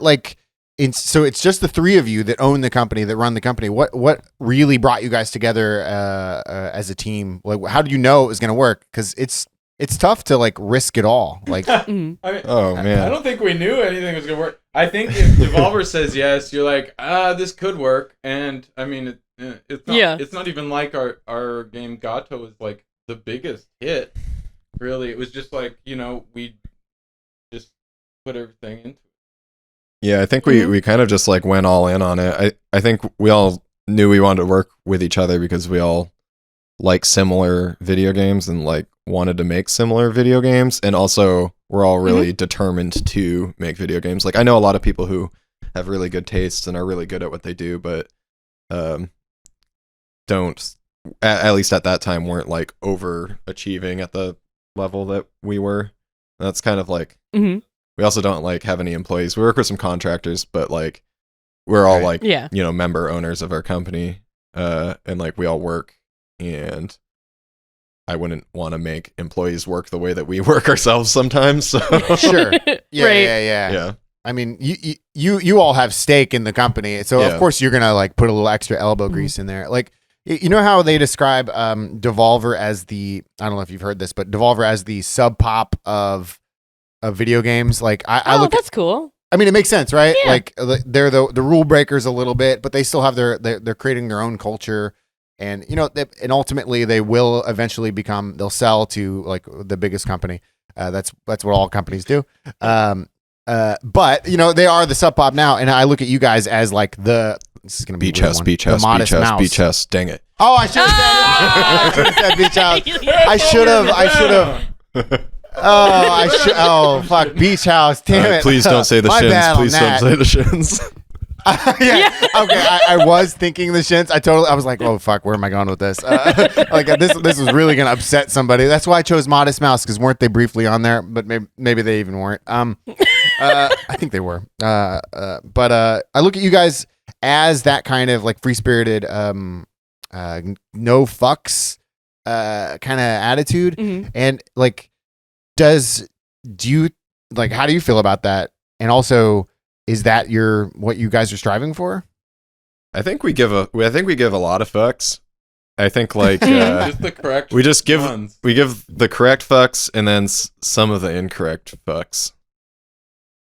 so it's just the 3 of you that own the company, that run the company. What really brought you guys together as a team? Like, how did you know it was going to work? Because it's tough to like risk it all. Like, I mean, Oh man. I don't think we knew anything was gonna work. I think if Devolver says yes, you're like, this could work. And I mean, it's not even like our game Gato is like the biggest hit. Really, it was just like, we just put everything into it. Yeah, I think we kind of just like went all in on it. I think we all knew we wanted to work with each other because we all like similar video games and like wanted to make similar video games, and also we're all really determined to make video games. Like I know a lot of people who have really good tastes and are really good at what they do, but don't at least at that time weren't like overachieving at the level that we were. That's kind of like we also don't like have any employees. We work with some contractors, but like we're all like member owners of our company, and like we all work, and I wouldn't want to make employees work the way that we work ourselves sometimes. So sure. Yeah, Right. yeah. I mean, you all have stake in the company, so of course you're gonna like put a little extra elbow grease in there. Like, you know how they describe Devolver as I don't know if you've heard this, but Devolver as the Sub Pop of video games. Like I look. That's cool. I mean, it makes sense, right? Yeah. Like they're the rule breakers a little bit, but they still have they're creating their own culture. And and ultimately they will eventually they'll sell to like the biggest company. That's what all companies do. But they are the Sub Pop now, and I look at you guys as like this is gonna be beach house. The modest mouse. Dang it! Oh, I should have said beach house. I should have. Oh, fuck. Beach House. Damn it. Please don't say the My shins. bad on Please don't that. say the shins. Yeah. Okay. I was thinking the shins. I was like, oh fuck, where am I going with this? This was really gonna upset somebody. That's why I chose Modest Mouse, because weren't they briefly on there? But maybe they even weren't. I think they were. But I look at you guys as that kind of like free spirited, no fucks, kind of attitude, and like, do you like? How do you feel about that? And also, is that what you guys are striving for? I think we give a lot of fucks. I think like Just the correct we just give ones. we give the correct fucks and then some of the incorrect fucks.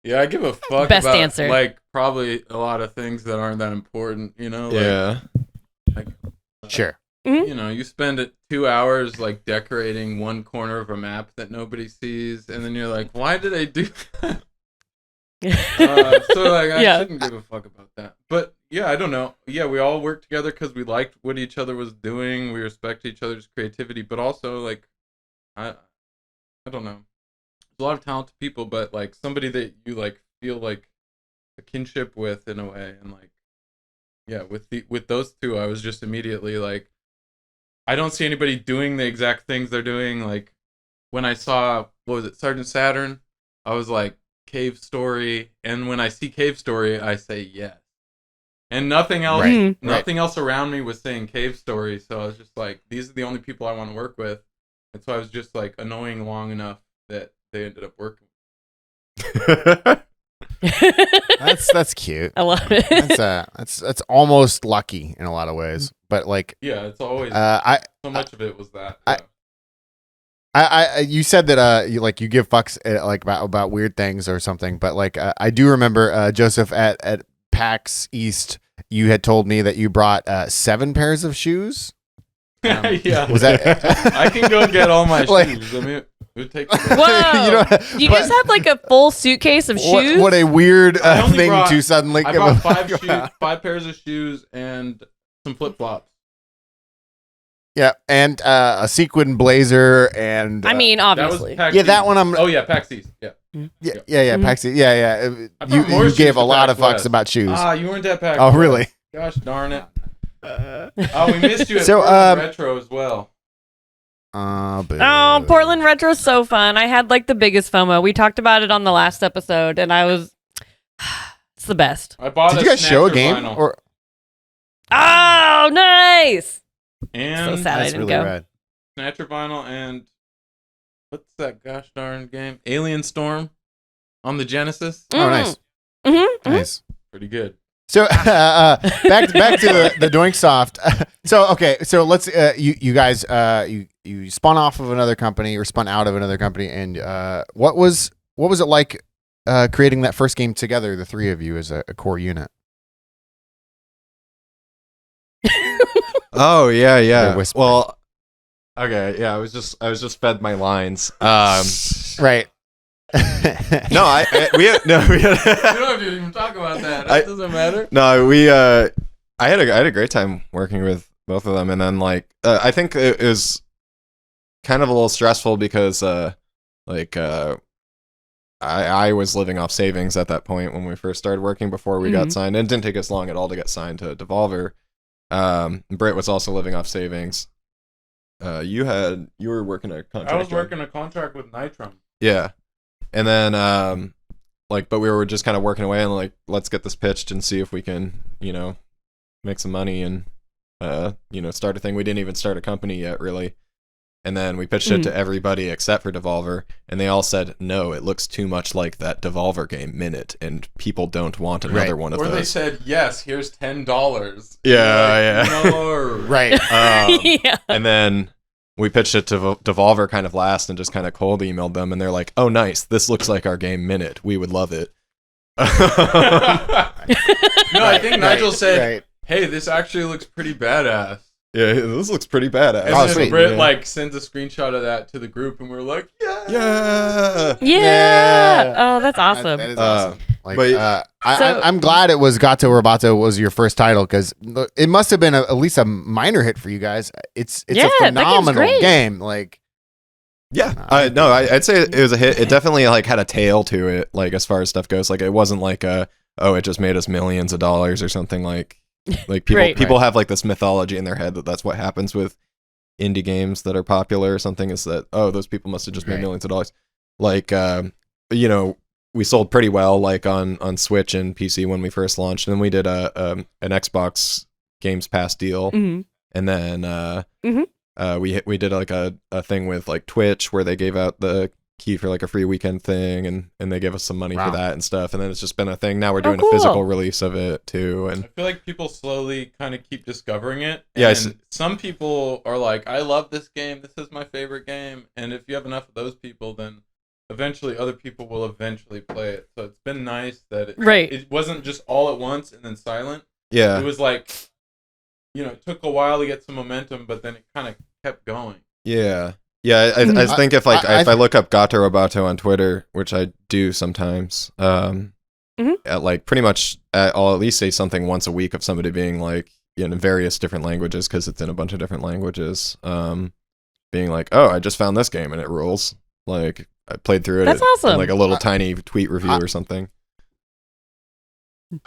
Yeah, I give a fuck Best about answer. like probably a lot of things that aren't that important, you know? Like, Yeah. Like, Sure. you know, you spend 2 hours like decorating one corner of a map that nobody sees, and then you're like, why did I do that? So like, I Yeah. shouldn't give a fuck about that. But yeah, I don't know. Yeah, we all worked together because we liked what each other was doing. We respect each other's creativity, but also like, I don't know. There's a lot of talented people, but like somebody that you like feel like a kinship with in a way, and like, yeah, with those two, I was just immediately like, I don't see anybody doing the exact things they're doing. Like when I saw, what was it, Sergeant Saturn, I was like, Cave Story, and when I see Cave Story, I say yes. And nothing else, Right. nothing else around me was saying Cave Story, so I was just like, these are the only people I want to work with, and so I was just like annoying long enough that they ended up working. That's cute. I love it. That's almost lucky in a lot of ways, but like, Yeah, it's always so much of it was that. you said that you give fucks like about weird things or something, but like I do remember Joseph at PAX East, you had told me that you brought 7 pairs of shoes. Yeah, Was that? I can go get all my Like- shoes. I mean, it would take. Whoa! You know, Do you just have like a full suitcase of shoes? What a weird I only thing brought- to suddenly I give brought a 5 pairs of shoes and some flip flops. Yeah, and a sequin blazer, and I mean, That was obviously. PAX yeah, that East. one I'm. Oh yeah, PAX East. Yeah. Yeah, PAX East. Yeah. I brought more You shoes gave to a lot PAX of fucks West. about shoes. Ah, you weren't at PAX. Oh, West. really? Gosh darn it. Oh, we missed you at So, Portland Retro as well. Oh, Portland Retro's so fun. I had like the biggest FOMO. We talked about it on the last episode, and I was. It's the best. I bought Did a you guys show a Snatcher game? vinyl. Or Oh, nice! And So sad I that's didn't really go. rad. Snatcher vinyl and what's that gosh darn game? Alien Storm on the Genesis. Oh, nice, Mm-hmm. nice. Pretty good. So back to the Doinksoft. So let's you guys you spun off of another company or spun out of another company, and what was it like creating that first game together, the three of you as a core unit? Oh yeah. They're whispering. Well, okay, yeah. I was just fed my lines. Right. We had You don't have to even talk about that. It doesn't matter. No, I had a great time working with both of them, and then like I think it was kind of a little stressful because I was living off savings at that point when we first started working before we got signed. And it didn't take us long at all to get signed to Devolver. Britt was also living off savings. You were working a contract. I was job. working a contract with Nitrum. Yeah. And then but we were just kind of working away and like, let's get this pitched and see if we can, make some money and start a thing. We didn't even start a company yet, really. And then we pitched it to everybody except for Devolver, and they all said, no, it looks too much like that Devolver game Minute, and people don't want another one of Or they those. said, yes, here's $10. Yeah, Like, yeah. No. Right. Yeah. And then we pitched it to Devolver kind of last and just kind of cold emailed them, and they're like, oh, nice, this looks like our game Minute. We would love it. No, I think Nigel said, Right. hey, this actually looks pretty badass. Yeah, this looks pretty badass. And Oh, then sweet. Britt Yeah. sends a screenshot of that to the group, and we're like, yeah. Yeah. Yeah. Oh, that's awesome. That is awesome. Like, but- I'm glad it was Gato Roboto was your first title, because it must have been at least a minor hit for you guys. It's Yeah, a that game's phenomenal great. game. Like, Yeah, I'd say it was a hit. It definitely like had a tail to it, like as far as stuff goes. Like it wasn't like it just made us millions of dollars or something like people have like this mythology in their head that that's what happens with indie games that are popular or something, is that those people must have just made millions of dollars. Like we sold pretty well like on Switch and PC when we first launched, and then we did an Xbox Games Pass deal, and then we did like a thing with like Twitch where they gave out the key for like a free weekend thing, and they gave us some money for that and stuff, and then it's just been a thing. Now we're doing a physical release of it too, and I feel like people slowly kind of keep discovering it. Yeah, and some people are like, I love this game, this is my favorite game, and if you have enough of those people, then eventually other people will eventually play it. So it's been nice that it wasn't just all at once and then silent. Yeah, it was like, it took a while to get some momentum, but then it kind of kept going. Yeah. I think if I look up Gato Roboto on Twitter, which I do sometimes, at like pretty much I'll at least say something once a week of somebody being like in various different languages, because it's in a bunch of different languages, being like, oh, I just found this game and it rules. Like I played through it. That's awesome. In like a little tiny tweet review or something.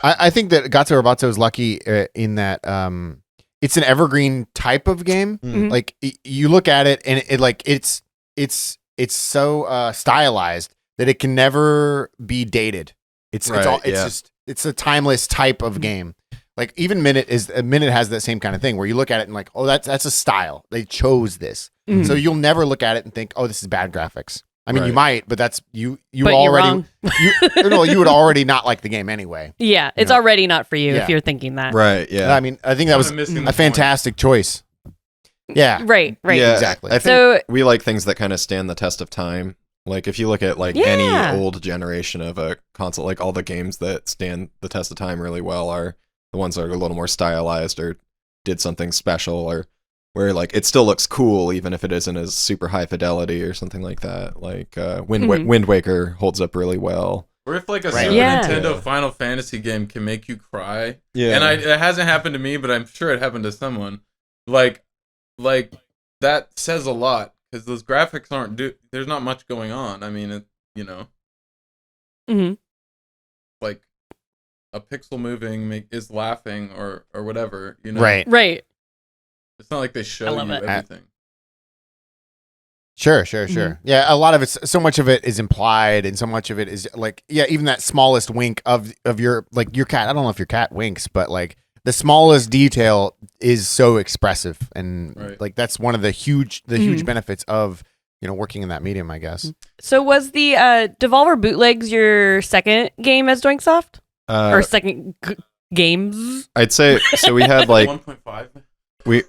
I think that Gato Roboto is lucky in that it's an evergreen type of game. Like you look at it and it's so stylized that it can never be dated. It's a timeless type of game. Like even Minute has that same kind of thing where you look at it and like, oh, that's a style. They chose this. So you'll never look at it and think, oh, this is bad graphics. I mean, you might, but that's you but already you would already not like the game anyway. Yeah, it's already not for you if you're thinking that. Right, yeah. I mean, I think that was a fantastic choice. Yeah. Right. Yeah, exactly. I think we like things that kind of stand the test of time. Like if you look at like any old generation of a console, like all the games that stand the test of time really well are the ones that are a little more stylized or did something special, or where like it still looks cool even if it isn't as super high fidelity or something like that. Like Wind Waker holds up really well. Or if like a Super Nintendo Final Fantasy game can make you cry. Yeah. And it hasn't happened to me, but I'm sure it happened to someone. Like that says a lot, because those graphics there's not much going on. I mean, like a pixel moving is laughing or whatever, Right. It's not like they show you everything. Sure. Yeah, a lot of it, so much of it is implied, and so much of it is like, even that smallest wink of your cat. I don't know if your cat winks, but like the smallest detail is so expressive, and like that's one of the huge benefits of working in that medium, I guess. So was the Devolver Bootlegs your second game as Doinksoft, or second games? I'd say so. We had like 1.5. We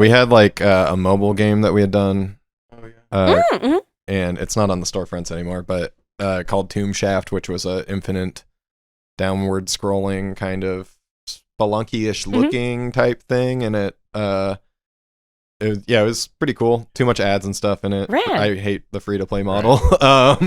had like a mobile game that we had done. And it's not on the storefronts anymore, but called Tomb Shaft, which was a infinite downward scrolling kind of spelunky-ish looking type thing, and it was pretty cool. Too much ads and stuff in it. Rad. I hate the free-to-play model. But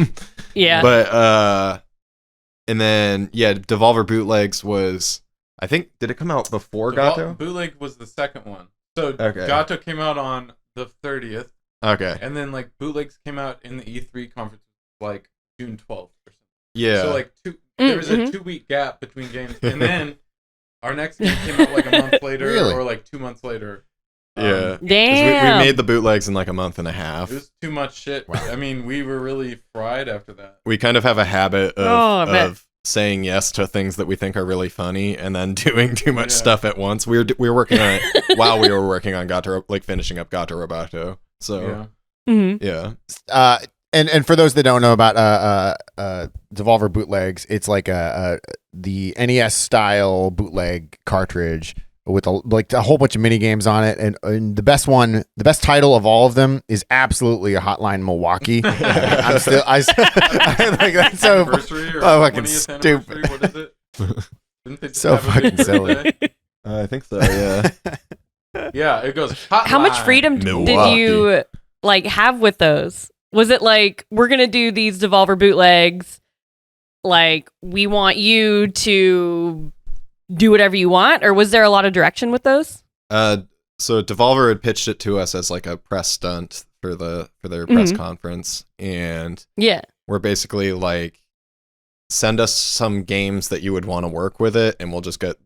and then Devolver Bootlegs was, I think, did it come out before Gato? Bootleg was the second one. So Gato came out on the 30th. Okay. And then like Bootlegs came out in the E3 conference like June 12th or something. Yeah. So like there was a 2-week gap between games, and then our next game came out like a month later or like 2 months later. Yeah. Damn. We made the bootlegs in like a month and a half. It was too much shit. Wow. I mean, we were really fried after that. We kind of have a habit of saying yes to things that we think are really funny and then doing too much stuff at once. We were working on it while we were working on Gato, like finishing up Gato Roboto. So and for those that don't know about Devolver Bootlegs, it's like the NES style bootleg cartridge with a whole bunch of mini games on it, and the best title of all of them is absolutely a Hotline Milwaukee. I'm still I like that's so fucking stupid. What is it? Didn't they just So have a fucking big silly. birthday? I think so. Yeah. Yeah, it goes. Hotline. How much freedom did you like have with those? Was it like, we're gonna do these Devolver Bootlegs, like we want you to do whatever you want, or was there a lot of direction with those? So Devolver had pitched it to us as like a press stunt for their press conference, and Yeah. we're basically like, send us some games that you would want to work with it, and we'll just get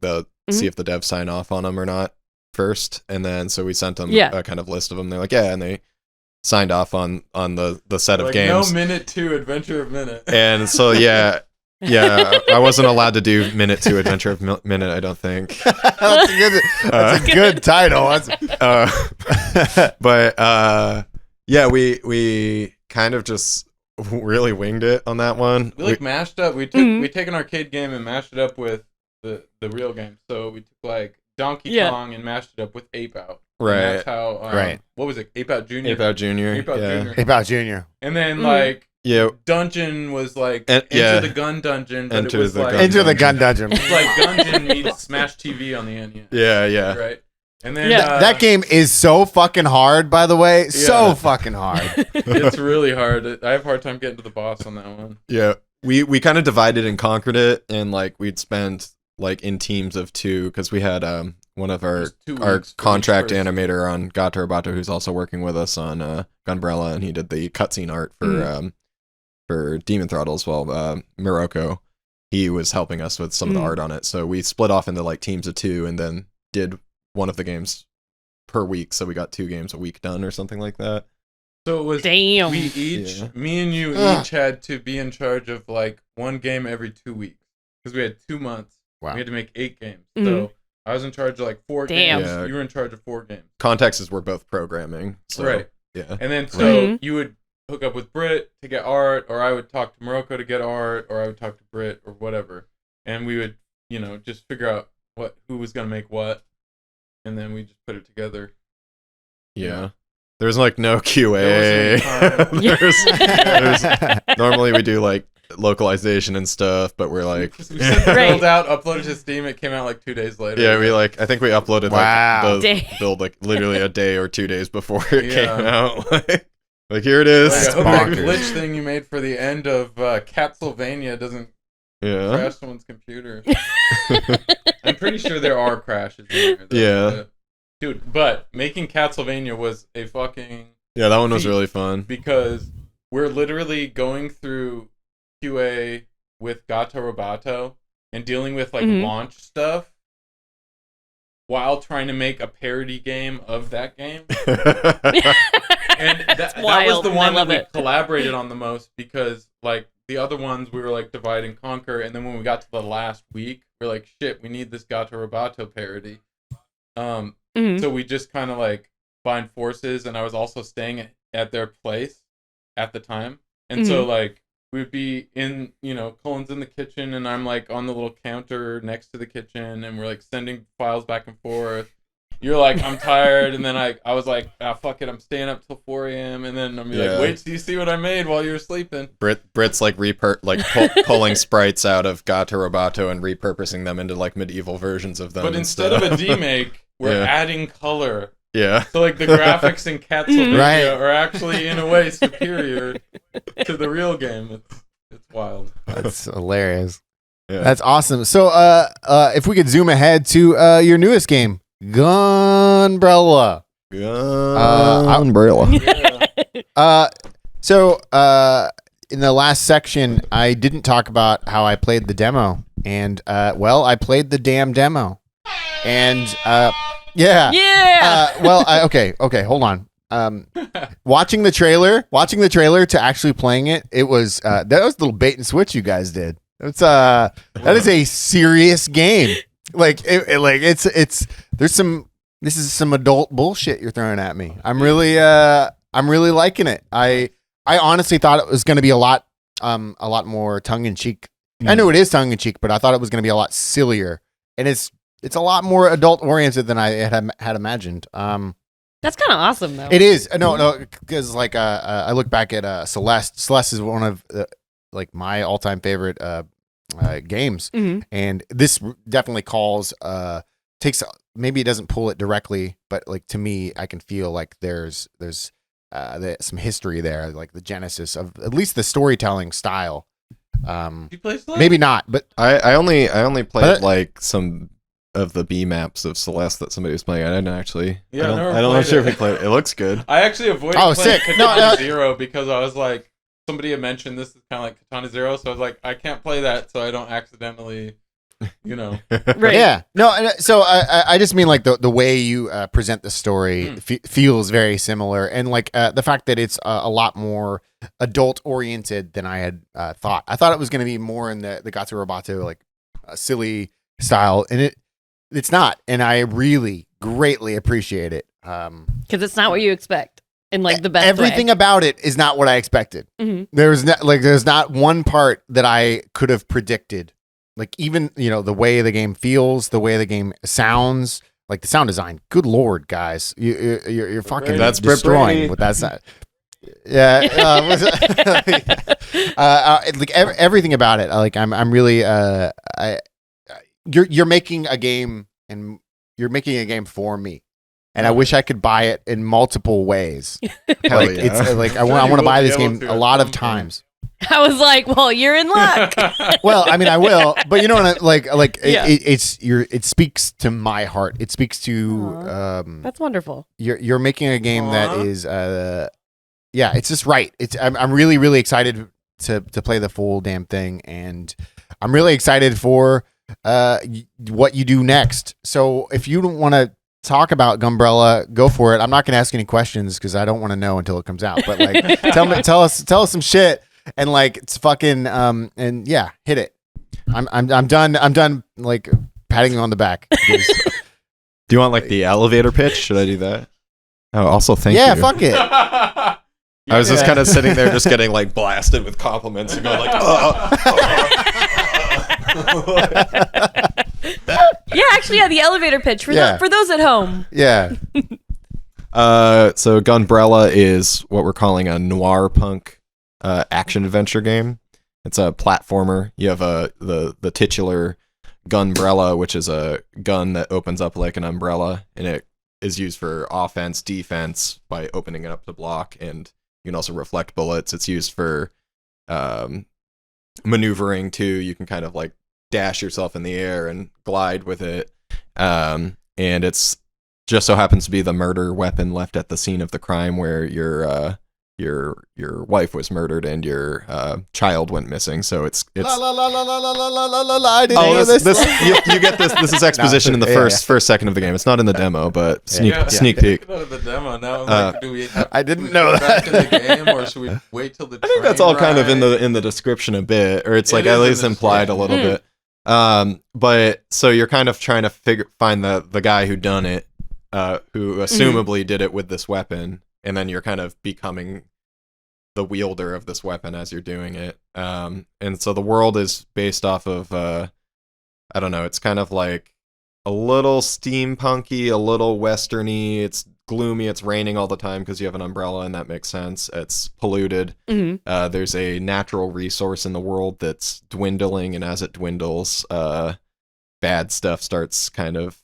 see if the devs sign off on them or not first. And then so we sent them a kind of list of them. They're like, yeah, and they signed off on the set of games. No minute 2 Adventure of Minute. And so yeah, I wasn't allowed to do minute 2 Adventure of Minute, I don't think. That's a good title. But yeah, we kind of just really winged it on that one. We mashed up. We take an arcade game and mashed it up with the real game. So we took like Donkey Kong and mashed it up with Ape Out. Right. And that's how. What was it? Ape Out Junior. Ape Out Junior. Ape Out Junior. And then like. Yeah. Dungeon was like Enter the Gun Dungeon, but Enter it was Enter the Gun Dungeon. It's like Gungeon meets Smash TV on the NES. Yeah. Right. And then that game is so fucking hard, by the way. So fucking hard. It's really hard. I have a hard time getting to the boss on that one. Yeah. We kind of divided and conquered it, and like we'd spend like in teams of 2, because we had one of our contract animator on Gato Roboto, who's also working with us on Gunbrella, and he did the cutscene art for Demon Throttle as well. Morocco, he was helping us with some of the art on it. So we split off into like teams of 2, and then did one of the games per week. So we got 2 games a week done or something like that. So it was me and you each had to be in charge of like one game every 2 weeks, because we had 2 months. Wow. We had to make 8 games. So I was in charge of like 4 games. Yeah. You were in charge of 4 games. Context is we're both programming. So, right. Yeah. And then so you would hook up with Britt to get art, or I would talk to Morocco to get art, or I would talk to Britt or whatever. And we would, just figure out who was going to make what. And then we just put it together. Yeah. There's like no QA. There's normally we do like localization and stuff, but we're like we sent the build out, uploaded to Steam, it came out like 2 days later. Yeah, I think we uploaded like the build like literally a day or 2 days before it came out. Like here it is. I hope that glitch thing you made for the end of Castlevania doesn't crash someone's computer. I'm pretty sure there are crashes in there. Yeah. Dude, but making Castlevania was a fucking... Yeah, that one was really fun. Because we're literally going through QA with Gato Roboto and dealing with like launch stuff while trying to make a parody game of that game. And that was the one that we collaborated on the most, because like the other ones we were like divide and conquer, and then when we got to the last week, we're like, shit, we need this Gato Roboto parody. So we just kind of like bind forces, and I was also staying at their place at the time, and so like we'd be in, Cullen's in the kitchen, and I'm like on the little counter next to the kitchen, and we're like sending files back and forth. You're like, I'm tired, and then I was like, fuck it, I'm staying up till 4 a.m. And then I'm like, wait till you see what I made while you were sleeping. Brit's like pulling sprites out of Gato Roboto and repurposing them into like medieval versions of them. But instead of a demake, we're adding color. Yeah. So like the graphics in Castlevania are actually in a way superior to the real game. It's wild. That's hilarious. Yeah. That's awesome. So if we could zoom ahead to your newest game, Gunbrella. So in the last section, I didn't talk about how I played the demo, and I played the damn demo, and okay, hold on. Watching the trailer to actually playing it, it was that was a little bait and switch you guys did. It's that is a serious game. This is some adult bullshit you're throwing at me. I'm really liking it. I honestly thought it was going to be a lot more tongue in cheek. I know it is tongue in cheek, but I thought it was going to be a lot sillier, and it's a lot more adult oriented than I had imagined. That's kind of awesome, though. It is. No, because I look back at Celeste. Celeste is one of my all time favorite games, and this definitely takes, maybe it doesn't pull it directly, but like to me, I can feel like there's some history there, like the genesis of at least the storytelling style. You play Celeste? Maybe not, but I only played like some of the B maps of Celeste that somebody was playing. I didn't actually. Yeah, I don't know sure if he played it. It looks good. I actually avoided playing sick. Katana Zero because I was like, somebody had mentioned this is kind of like Katana Zero, so I was like, I can't play that so I don't accidentally, Right. Yeah. No. So I just mean like the way you present the story feels very similar, and like the fact that it's a lot more adult oriented than I had thought. I thought it was going to be more in the Gatsu Roboto like silly style, and it's not, and I really greatly appreciate it. Because it's not what you expect in like the best Everything way. about it is not what I expected. Mhm. There's not one part that I could have predicted. Like even the way the game feels, the way the game sounds, like the sound design. Good lord, guys, you're fucking That's Britt destroying Brady. with that sound. Yeah, like everything about it. Like I'm really you're making a game, and you're making a game for me, and I wish I could buy it in multiple ways. Hell Like yeah. it's like I Sure want you to will buy be this able game to a at lot some of times. I was like, well, you're in luck. Well, I mean, I will, but you know what? Yeah. It speaks to my heart. It speaks to That's wonderful. you're making a game that is yeah, it's just right. I'm really really excited to play the full damn thing, and I'm really excited for what you do next. So if you don't want to talk about Gunbrella, go for it. I'm not going to ask any questions because I don't want to know until it comes out. But like, tell us some shit, and like it's fucking and yeah, hit it. I'm done. I'm done. Like patting you on the back. Do you want like the elevator pitch? Should I do that? Oh, also thank Yeah, you. fuck it. I was just kind of sitting there, just getting like blasted with compliments and going like, Yeah, actually, the elevator pitch for Yeah. for those at home. Yeah. So Gunbrella is what we're calling a noir punk action adventure game. It's a platformer. You have the titular Gunbrella, which is a gun that opens up like an umbrella, and it is used for offense, defense by opening it up to block, and you can also reflect bullets. It's used for maneuvering too. You can kind of like dash yourself in the air and glide with it. And it's just so happens to be the murder weapon left at the scene of the crime where your wife was murdered and your child went missing. So it's La la la la la la la la la la. I didn't oh know this this. you get this. This is exposition in the yeah, first second of the game. It's not in the demo, but sneak Yeah. peek. Go to the demo now. Like, do we I didn't do we know go back that. in the game, or should we wait till the? I think that's all kind of in the description a bit, or it's It like is at in least the implied a little bit. But so you're kind of trying to find the guy who done it, who assumably did it with this weapon, and then you're kind of becoming the wielder of this weapon as you're doing it. And so the world is based off of I don't know, it's kind of like a little steampunky, a little westerny. It's gloomy, it's raining all the time because you have an umbrella, and that makes sense. It's polluted. Mm-hmm. There's a natural resource in the world that's dwindling, and as it dwindles, bad stuff starts kind of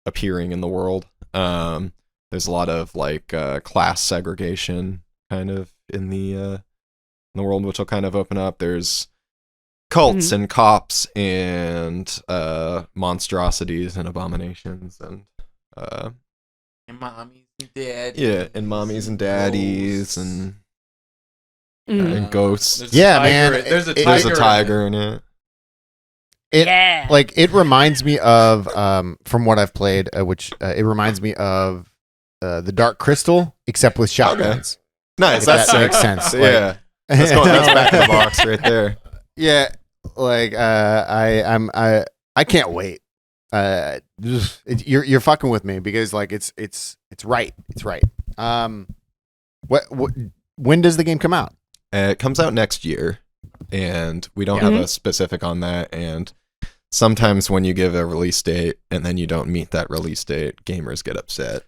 appearing in the world. There's a lot of like class segregation kind of in the world, which will kind of open up. There's cults and cops and monstrosities and abominations and mommies and daddies. yeah, and mommies and daddies and Mhm. and ghosts. There's a Yeah, tiger man, in- There's a it- tiger. There's a tiger in it. It Yeah. like it reminds me of from what I've played, which it reminds me of the Dark Crystal, except with shotguns. Nice, If that's that sick. makes sense. Like- Yeah, that's back in the box right there. Yeah, like I can't wait. You're fucking with me because like it's right. It's right. What when does the game come out? It comes out next year, and we don't have a specific on that. And sometimes when you give a release date and then you don't meet that release date, gamers get upset.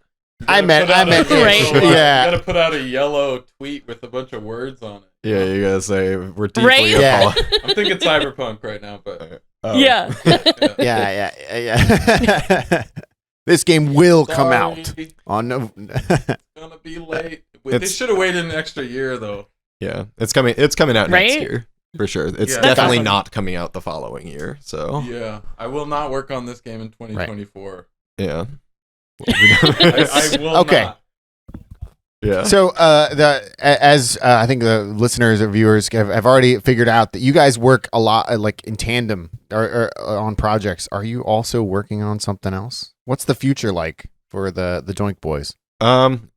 I meant Right. yeah. You gotta put out a yellow tweet with a bunch of words on it. Yeah, you gotta say we're deeply Right? Yeah. I'm thinking cyberpunk right now, but Yeah. Yeah. This game will come out Sorry, on no. It's gonna be late. They It's- should have waited an extra year though. Yeah, it's coming out next Right? year. for sure. It's Yeah. definitely That's awesome. not coming out the following year. So Yeah, I will not work on this game in 2024. yeah, I will Okay. not. yeah. So, as I think the listeners or viewers have already figured out that you guys work a lot, like in tandem or on projects. Are you also working on something else? What's the future like for the Doink Boys?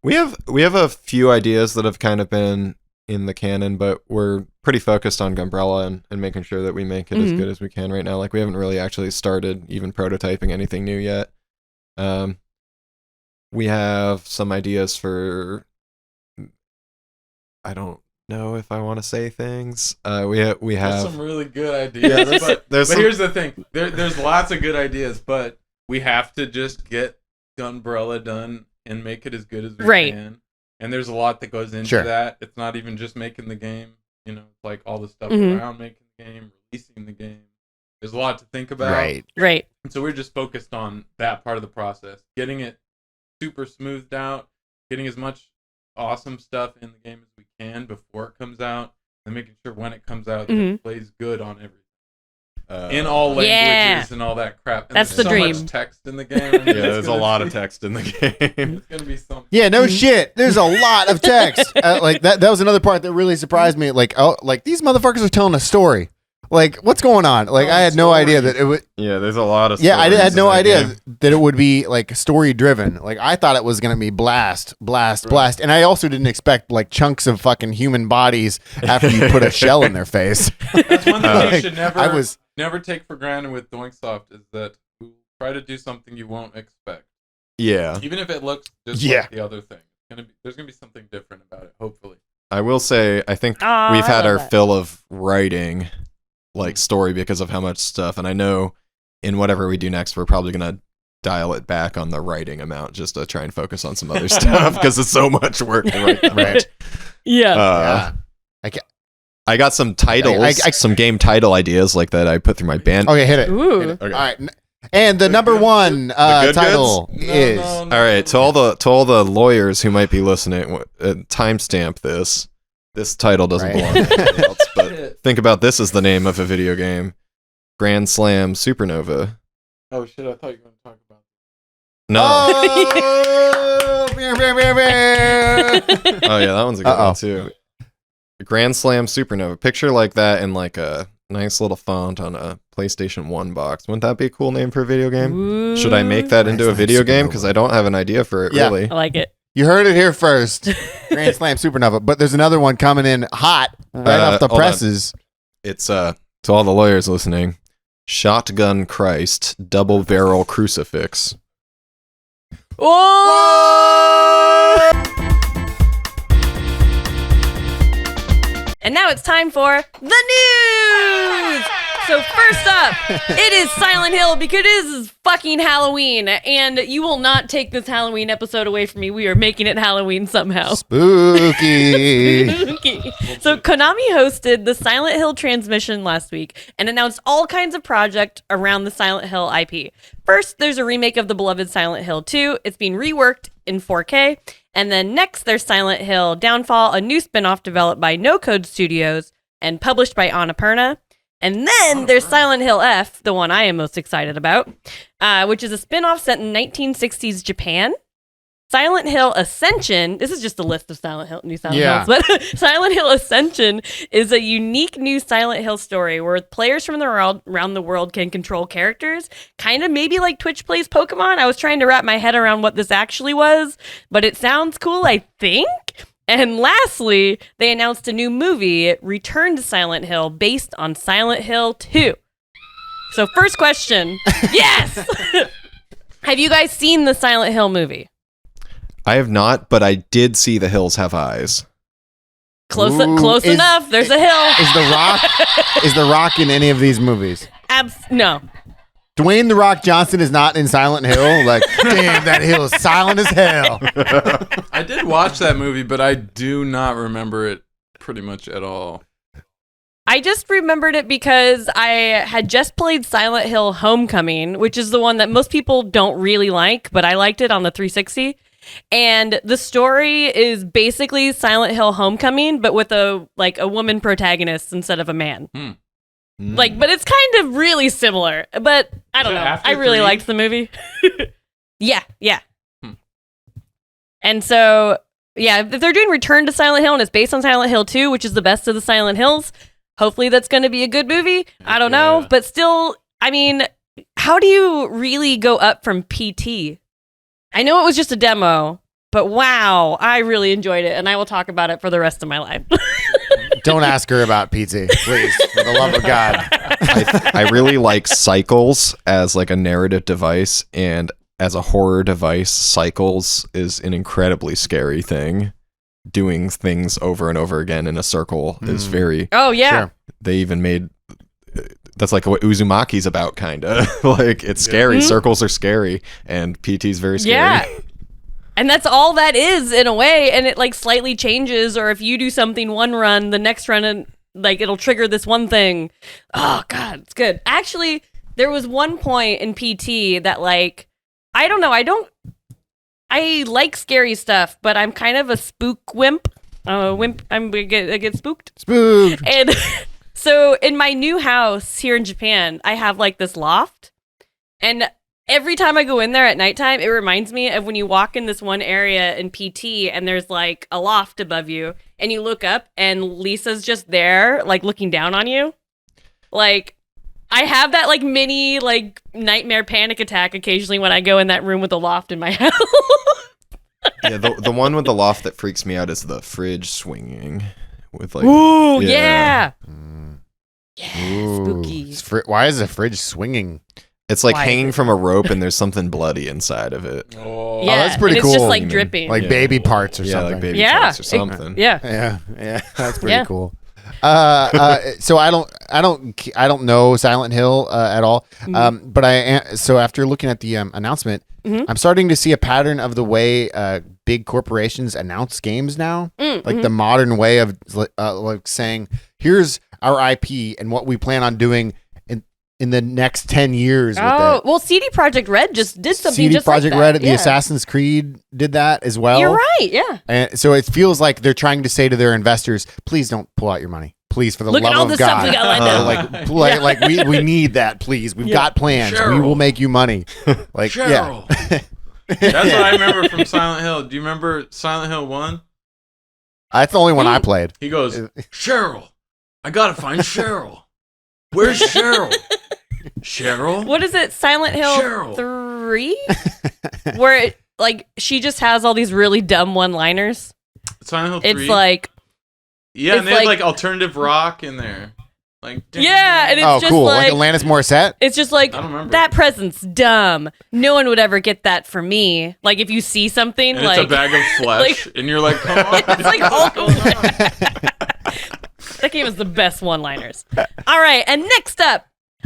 We have a few ideas that have kind of been in the canon, but we're pretty focused on Gunbrella and making sure that we make it as good as we can right now. Like we haven't really actually started even prototyping anything new yet. We have some ideas for. I don't know if I want to say things. We have There's some really good ideas, Yeah, but some- here's the thing: there's lots of good ideas, but we have to just get Gunbrella done and make it as good as we Right. can. And there's a lot that goes into Sure. that. It's not even just making the game. You know, it's like all the stuff Mhm. around making the game, releasing the game. There's a lot to think about. Right. Right. And so we're just focused on that part of the process, getting it super smoothed out, getting as much awesome stuff in the game as we can before it comes out, and making sure when it comes out that it plays good on everything. In all languages Yeah. and all that crap. And That's there's the so dream. much text in the game. Yeah, there's a lot of text in the game. It's gonna be something. Yeah, no shit. There's a lot of text. Like that was another part that really surprised me. Like, oh, like these motherfuckers are telling a story. Like, what's going on? Like, I had no idea that it would. Yeah, there's a lot of. Yeah, I stories had no in that idea game. that it would be like story driven. Like, I thought it was gonna be blast, and I also didn't expect like chunks of fucking human bodies after you put a shell in their face. That's one thing you should I was never take for granted with Doinksoft is that we'll try to do something you won't expect. Yeah, Even if it looks just Yeah. like the other thing. There's gonna be something different about it, hopefully. I will say I think Aw, we've I had love our that. fill of writing, like story, because of how much stuff. And I know in whatever we do next, we're probably gonna dial it back on the writing amount just to try and focus on some other stuff because it's so much work to write. right. Yeah. I got some titles, I- some game title ideas like that I put through my band. Okay, hit it. Ooh. Hit it. Okay. All right. And the number good- one good title No, is no, no, All right, to all the lawyers who might be listening, timestamp this. This title doesn't Right. belong to anybody else, but Shit. think about this as the name of a video game: Grand Slam Supernova. Oh shit! I thought you were gonna talk about. No, Oh, oh yeah, that one's a good Uh-oh. one too. Grand Slam Supernova. Picture like that in like a nice little font on a PlayStation 1 box. Wouldn't that be a cool name for a video game? Should I make that into a Grand Slam video game? Supernova. Because I don't have an idea for it Yeah. really. I like it. You heard it here first. Grand Slam Supernova. But there's another one coming in hot right off the hold on. presses. It's to all the lawyers listening. Shotgun Christ Double Barrel Crucifix. Whoa! And now it's time for the news! So first up, it is Silent Hill because it is fucking Halloween, and you will not take this Halloween episode away from me. We are making it Halloween somehow. Spooky. Spooky. So Konami hosted the Silent Hill transmission last week and announced all kinds of projects around the Silent Hill IP. First, there's a remake of the beloved Silent Hill 2. It's being reworked in 4K. And then next, there's Silent Hill Downfall, a new spin-off developed by No Code Studios and published by Annapurna. And then there's Silent Hill F, the one I am most excited about, which is a spin-off set in 1960s Japan. Silent Hill Ascension, this is just a list of new Silent Yeah. Hills, but Silent Hill Ascension is a unique new Silent Hill story where players from around the world can control characters, kind of maybe like Twitch plays Pokemon. I was trying to wrap my head around what this actually was, but it sounds cool, I think. And lastly, they announced a new movie, Return to Silent Hill, based on Silent Hill 2. So first question, yes! Have you guys seen the Silent Hill movie? I have not, but I did see The Hills Have Eyes. Close Ooh, is- enough. There's a hill. Is The Rock in any of these movies? No. Dwayne The Rock Johnson is not in Silent Hill. Like, damn, that hill is silent as hell. I did watch that movie, but I do not remember it pretty much at all. I just remembered it because I had just played Silent Hill Homecoming, which is the one that most people don't really like, but I liked it on the 360. And the story is basically Silent Hill Homecoming, but with a woman protagonist instead of a man. But it's kind of really similar. But I don't know. I really liked the movie. Yeah. And so, yeah, if they're doing Return to Silent Hill and it's based on Silent Hill 2, which is the best of the Silent Hills, hopefully that's going to be a good movie. I don't know. But still, I mean, how do you really go up from PT? I know it was just a demo, but wow, I really enjoyed it, and I will talk about it for the rest of my life. Don't ask her about PT, please, for the love of God. I really like cycles as like a narrative device, and as a horror device, cycles is an incredibly scary thing. Doing things over and over again in a circle is very... Oh, yeah. Sure. They even made... That's like what Uzumaki's about, kind of. Like, it's scary. Circles are scary, and PT's very scary. Yeah. And that's all that is, in a way, and it, like, slightly changes, or if you do something one run, the next run, and like, it'll trigger this one thing. Oh, God, it's good. Actually, there was one point in PT that, like, I don't know, I like scary stuff, but I'm kind of a spook wimp. I get spooked. Spooked. And so in my new house here in Japan, I have like this loft. And every time I go in there at nighttime, it reminds me of when you walk in this one area in PT and there's like a loft above you and you look up and Lisa's just there, like looking down on you. Like, I have that like mini like nightmare panic attack occasionally when I go in that room with the loft in my house. Yeah, the one with the loft that freaks me out is the fridge swinging with like. Ooh, yeah. Yeah, Ooh. spooky. Why is the fridge swinging? It's like Why? hanging from a rope and there's something bloody inside of it. Oh, Yeah, that's pretty and it's just cool. like dripping. Like Yeah. baby parts or Yeah, something. like baby Yeah. parts or something. Yeah. Yeah, that's pretty Yeah. cool. So I don't know Silent Hill at all. But so after looking at the announcement, I'm starting to see a pattern of the way big corporations announce games now, like the modern way of like saying, "Here's our IP and what we plan on doing in the next 10 years." Oh, well, CD Projekt Red just did something CD just Projekt like that. Red, the Yeah. Assassin's Creed did that as well. You're right, yeah. And so it feels like they're trying to say to their investors, please don't pull out your money. Please, for the Look at all love the of stuff God. we got lined up. Like we need that, please. We've got plans. We Cheryl. will make you money. Like, Cheryl. yeah. That's what I remember from Silent Hill. Do you remember Silent Hill 1? That's the only one I played. He goes, Cheryl. I gotta find Cheryl. Where's Cheryl? Cheryl? What is it, Silent Hill Cheryl. 3? Where it, like, she just has all these really dumb one-liners. Silent Hill 3? It's like, yeah, it's and they had like- like alternative rock in there. Like, yeah, and it's Oh, just cool. like, Like Alanis Morissette? it's just like, I don't remember. that present's dumb. No one would ever get that from me. Like, if you see something, and like, it's a bag of flesh, and you're like, come on. it's like all That game is the best one-liners. All right, and next up,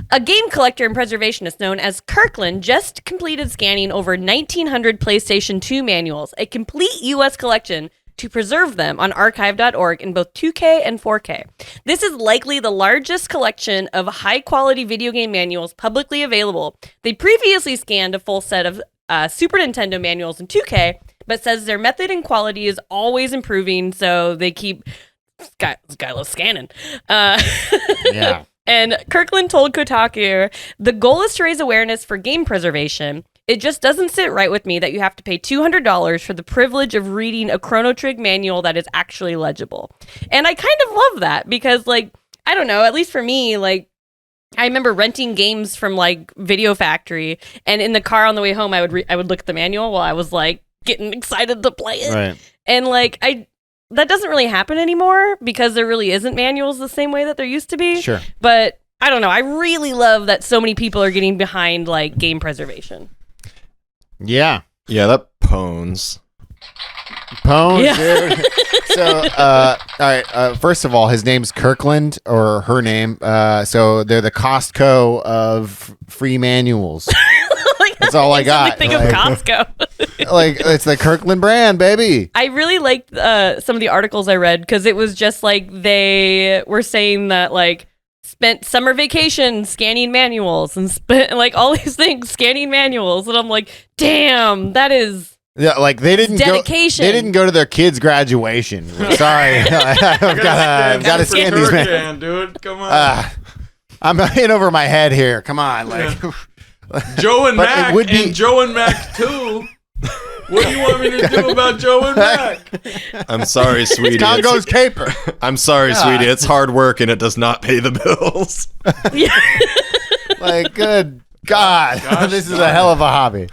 a game collector and preservationist known as Kirkland just completed scanning over 1,900 PlayStation 2 manuals, a complete U.S. collection, to preserve them on archive.org in both 2K and 4K. This is likely the largest collection of high-quality video game manuals publicly available. They previously scanned a full set of Super Nintendo manuals in 2K, but says their method and quality is always improving, so they keep... This guy loves scanning. Yeah. And Kirkland told Kotaku, the goal is to raise awareness for game preservation. It just doesn't sit right with me that you have to pay $200 for the privilege of reading a Chrono Trigger manual that is actually legible. And I kind of love that because, like, I don't know, at least for me, like, I remember renting games from, like, Video Factory, and in the car on the way home, I would look at the manual while I was, like, getting excited to play it. Right. And, like, that doesn't really happen anymore because there really isn't manuals the same way that there used to be. Sure. But I don't know. I really love that so many people are getting behind like game preservation. Yeah. Yeah, that pones. Pone, Yeah. dude. So, all right. First of all, his name's Kirkland, or her name. So they're the Costco of free manuals. Like, That's all I got. Think of Costco. Like, it's the Kirkland brand, baby. I really liked some of the articles I read because it was just like they were saying that like spent summer vacation scanning manuals and spent like all these things scanning manuals, and I'm like, damn, that is Yeah, like they didn't dedication. They didn't go to their kids' graduation. Sorry, I've got to scan these men. Dude, come on. I'm in over my head here. Come on, like Joe and but Mac it would be- and Joe and Mac 2. What do you want me to do about Joe and Mac? I'm sorry, sweetie. Congo's caper. I'm sorry, sweetie. It's hard work and it does not pay the bills. Like, good God, this is a hell of a hobby.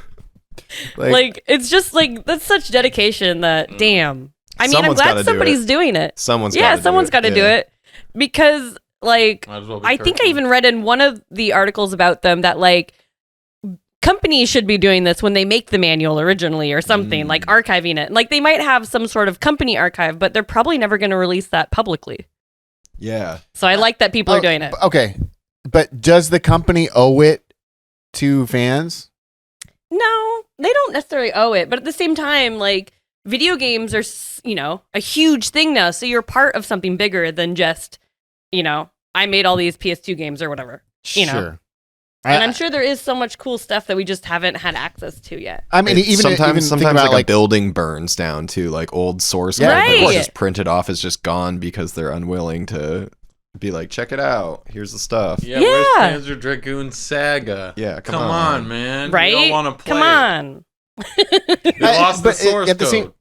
Like it's just like that's such dedication that damn. I mean, I'm glad somebody's doing it. Someone's got to do it because like Might as well be I think I Kirkland. even read in one of the articles about them that like companies should be doing this when they make the manual originally or something, like archiving it. Like they might have some sort of company archive, but they're probably never going to release that publicly. Yeah. So I like that people are doing it. Okay, but does the company owe it to fans? No, they don't necessarily owe it, but at the same time, like video games are, a huge thing now. So you're part of something bigger than just, I made all these PS2 games or whatever. Sure. And I'm sure there is so much cool stuff that we just haven't had access to yet. I mean, even sometimes think about, like a building burns down too, like old source code Right. that's just printed off is just gone because they're unwilling to be like, check it out. Here's the stuff. Yeah, where's Panzer Dragoon Saga? Yeah, come on, man. Right? You don't want to play Come on. They lost the source code.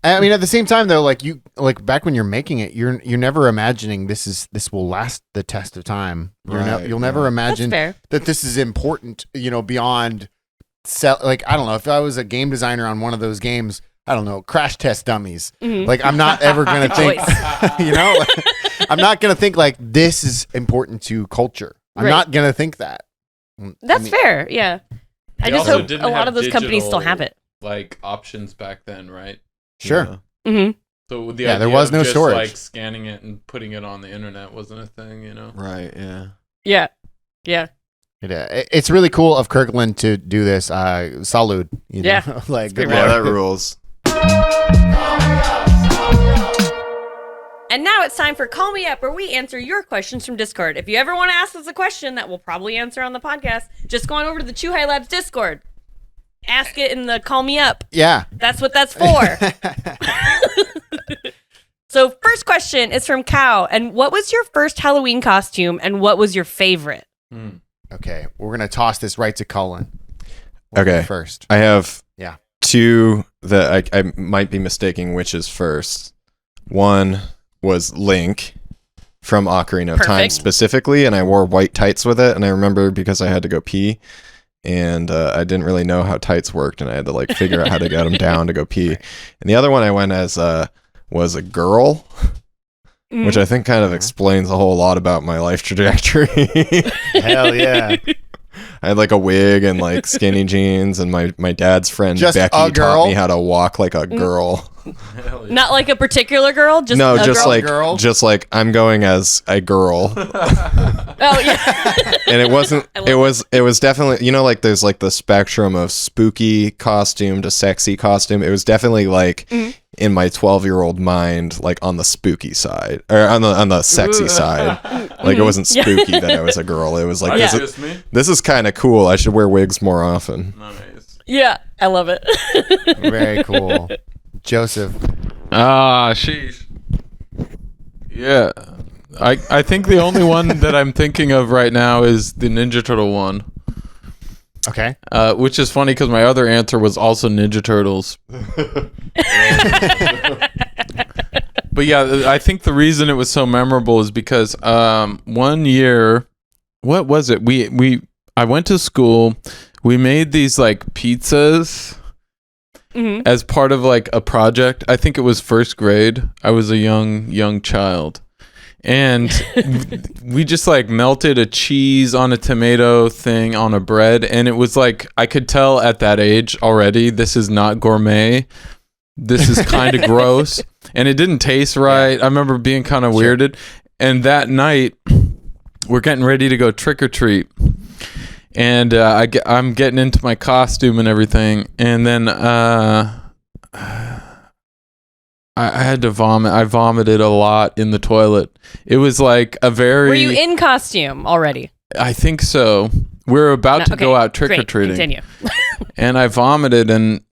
I mean, at the same time, though, like back when you're making it, you're never imagining this will last the test of time. You'll never imagine That's fair. that this is important. Beyond like I don't know, if I was a game designer on one of those games, I don't know, Crash Test Dummies. Mhm. Like I'm not ever gonna think, I'm not gonna think like this is important to culture. I'm Right. not gonna think that. That's fair. Yeah. I They just also hope didn't a lot have of those companies still have it. Like options back then, right? Sure. Yeah. Mm-hmm. So the Yeah, there idea was of no just, storage. Like scanning it and putting it on the internet wasn't a thing, Right, yeah. Yeah. Yeah. It's really cool of Kirkland to do this. Salud. Yeah. Like good pretty Yeah, luck. that rules. And now it's time for Call Me Up, where we answer your questions from Discord. If you ever want to ask us a question that we'll probably answer on the podcast, just go on over to the Chew High Labs Discord. Ask it in the Call Me Up. Yeah. That's what that's for. So first question is from Cow. And what was your first Halloween costume and what was your favorite? Okay, we're gonna toss this right to Cullen. Okay. First. I have Yeah. two that I might be mistaking which is first. One was Link from Ocarina of Time Perfect. specifically, and I wore white tights with it, and I remember because I had to go pee, and I didn't really know how tights worked, and I had to like figure out how to get them down to go pee. And the other one I went as was a girl, which I think kind of explains a whole lot about my life trajectory. Hell yeah. I had like a wig and like skinny jeans, and my dad's friend Just Becky a girl? taught me how to walk like a girl. Hell yeah. Not like a particular girl, just No, a just girl? like just like I'm going as a girl. Oh yeah. And it wasn't I love it was definitely, like there's like the spectrum of spooky costume to sexy costume. It was definitely like in my 12-year-old mind, like on the spooky side or on the sexy side. Like it wasn't spooky that I was a girl. It was like That's Yeah. just me. this is kind of cool. I should wear wigs more often. Nice. Yeah, I love it. Very cool. Joseph. Sheesh. Yeah. I think the only one that I'm thinking of right now is the Ninja Turtle one. Okay. Which is funny because my other answer was also Ninja Turtles. But yeah, I think the reason it was so memorable is because one year, what was it? I went to school. We made these like pizzas as part of like a project. I think it was first grade. I was a young child. And we just like melted a cheese on a tomato thing on a bread. And it was like, I could tell at that age already, this is not gourmet. This is kind of gross. And it didn't taste right. I remember being kind of weirded. And that night, we're getting ready to go trick or treat. And I'm getting into my costume and everything. And then I had to vomit. I vomited a lot in the toilet. It was like a very... Were you in costume already? I think so. We were about to go out trick-or-treating. Great. Continue. And I vomited, and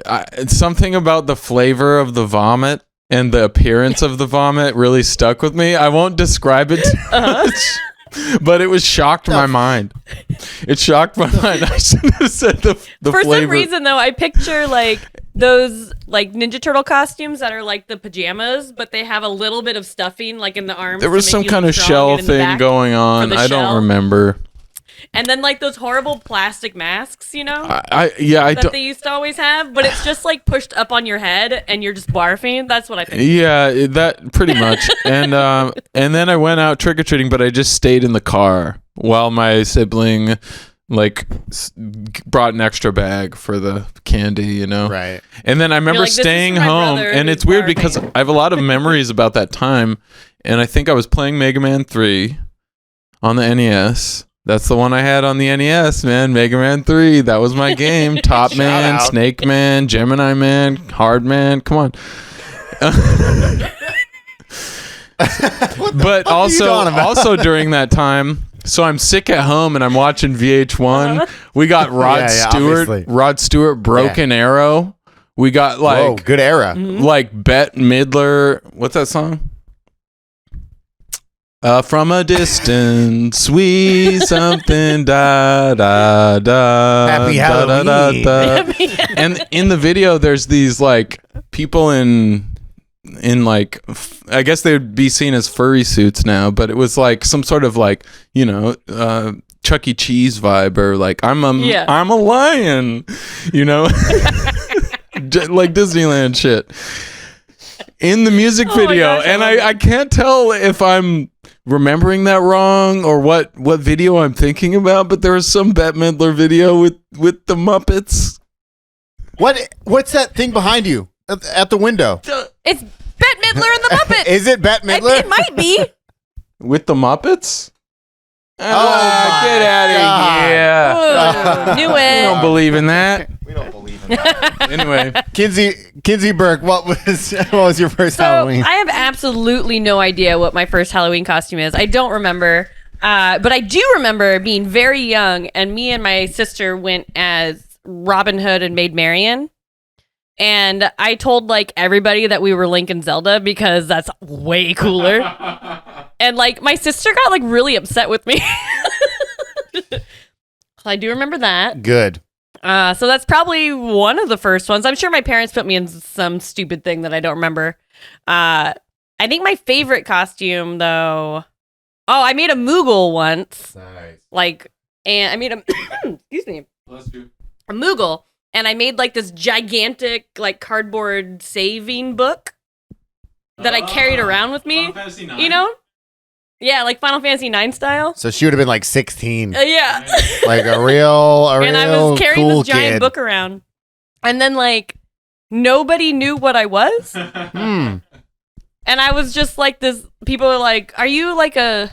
It's something about the flavor of the vomit and the appearance of the vomit really stuck with me. I won't describe it too much, but it was shocked my mind. It shocked my mind. I should have said the For flavor. some reason, though, I picture like those like Ninja Turtle costumes that are like the pajamas, but they have a little bit of stuffing like in the arms. There was to some make you kind look of strong shell and in the thing back. going on. the I shell. don't remember. And then like those horrible plastic masks, you know, I that don't. they used to always have, but it's just like pushed up on your head and you're just barfing. That's what I think. Yeah, that pretty much. And then I went out trick or treating, but I just stayed in the car while my sibling like brought an extra bag for the candy, you know. Right. And then I remember like, "This is staying for my home, brother and who's it's weird barfing." because I have a lot of memories about that time, and I think I was playing Mega Man 3 on the NES. That's the one I had on the NES, man. Mega Man 3. That was my game. Top Man, out. Snake Man, Gemini Man, Hard Man. Come on. But also during that time, so I'm sick at home and I'm watching VH1. We got Rod Stewart, obviously. Rod Stewart, Broken Arrow. We got Whoa, good era. like Bette Midler. What's that song? From a distance, we something da da da. Happy da, da, da, Halloween. da. And in the video, there's these like people in like I guess they would be seen as furry suits now, but it was like some sort of like, you know, Chuck E. Cheese vibe, or like I'm a lion, you know, like Disneyland shit. In the music video, gosh, and I can't tell if I'm remembering that wrong or what video I'm thinking about, but there was some Bette Midler video with the Muppets. What's that thing behind you at the window? It's Bette Midler and the Muppets. Is it Bette Midler? It might be. With the Muppets? my Get out of here. Ooh, knew I don't it. believe in that. We don't believe in that. Anyway, Kinsey Burke, what was your first So Halloween? I have absolutely no idea what my first Halloween costume is. I don't remember. But I do remember being very young, and me and my sister went as Robin Hood and Maid Marian. And I told like everybody that we were Link and Zelda because that's way cooler. And like my sister got like really upset with me. I do remember that. Good. So that's probably one of the first ones. I'm sure my parents put me in some stupid thing that I don't remember. I think my favorite costume though. Oh, I made a Moogle once. Nice. Like, and I made a excuse me, a Moogle, and I made like this gigantic like cardboard saving book that I carried around with me. You know? Yeah, like Final Fantasy 9 style. So she would have been like 16, Yeah. like a real And I was carrying cool this giant kid. book around. And then like nobody knew what I was. Hmm. And I was just like this. People are like, "Are you like are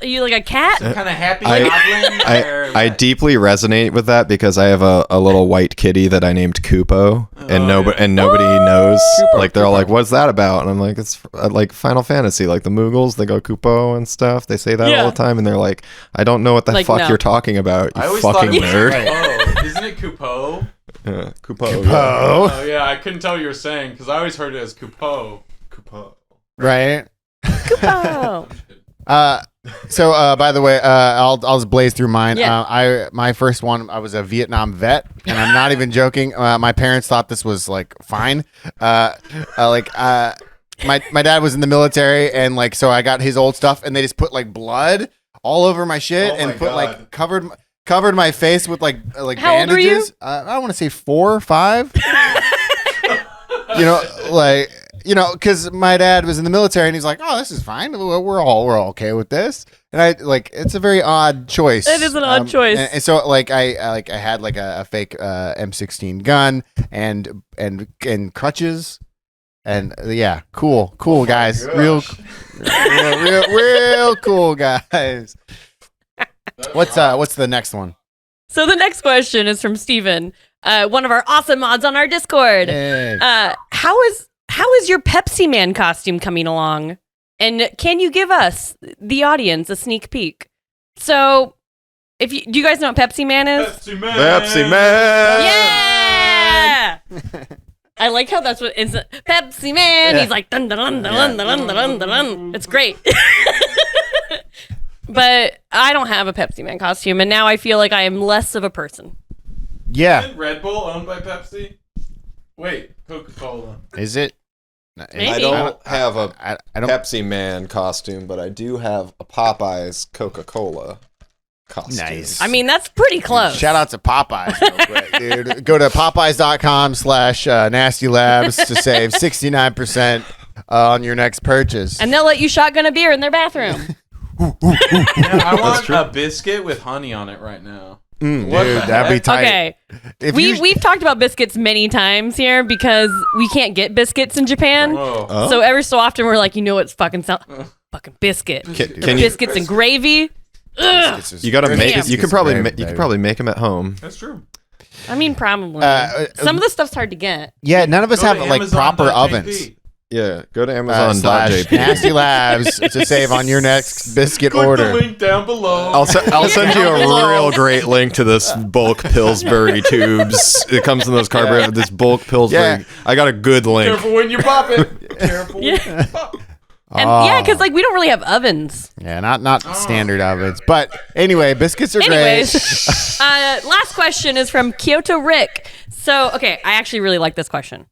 you like a cat?" kind of happy I deeply resonate with that because I have a little white kitty that I named Kupo, and nobody knows. Like they're all like, "What's that about?" And I'm like, "It's like Final Fantasy, like the Moogles. They go Kupo and stuff. They say that Yeah. all the time." And they're like, "I don't know what the Like, fuck no. you're talking about, you fucking nerd." Oh, isn't it Coupeau? Yeah, Kupo. Oh, Oh yeah, I couldn't tell what you were saying because I always heard it as Coupeau. Kupo. right. Oh. So by the way, I'll just blaze through mine. Yeah. My first one, I was a Vietnam vet, and I'm not even joking. My parents thought this was like fine. My dad was in the military, and like so I got his old stuff, and they just put like blood all over my shit, and put like covered my face with like How old were you? bandages. I want to say 4 or 5. Because my dad was in the military, and he's like, "Oh, this is fine. We're all okay with this." And I like, it's a very odd choice. It is an odd choice. And so like I had like a fake M16 gun and crutches, and yeah, cool guys, real cool guys. What's the next one? So the next question is from Steven, one of our awesome mods on our Discord. Hey. How is your Pepsi Man costume coming along? And can you give us, the audience, a sneak peek? So do you guys know what Pepsi Man is? Pepsi Man. Pepsi Man. Yeah. I like how that's what it's Pepsi Man. He's like dun dun dun dun dun dun dun dun. It's great. But I don't have a Pepsi Man costume, and now I feel like I am less of a person. Yeah. Isn't Red Bull owned by Pepsi? Wait, Coca-Cola. Is it? Maybe. I don't have a I don't. Pepsi Man costume, but I do have a Popeyes Coca-Cola costume. Nice. I mean, that's pretty close. Shout out to Popeyes, real quick, dude. Go to popeyes.com/nastylabs to save 69% on your next purchase. And they'll let you shotgun a beer in their bathroom. I want a biscuit with honey on it right now. Dude, What the that'd be heck? tight. Okay. If We've talked about biscuits many times here because we can't get biscuits in Japan. Oh. So every so often we're like, you know what's fucking fucking biscuit. Can you? Biscuits and gravy. Ugh. You gotta make it. You Biscuits could probably great, you could baby. probably make them at home. That's true. I mean, probably. Some of the stuff's hard to get. Yeah, none of us Go have to like proper Amazon.jp. ovens. Yeah, go to / Amazon.jp. Nasty Labs to save on your next biscuit Click order. the link down below. I'll send you a real great link to this bulk Pillsbury tubes. It comes in those cardboard. This bulk Pillsbury. Yeah. I got a good link. Careful when you pop it. Careful when you pop. And yeah, because like we don't really have ovens. Yeah, not standard ovens. But anyway, biscuits are Anyways, great. last question is from Kyoto Rick. So, okay, I actually really like this question.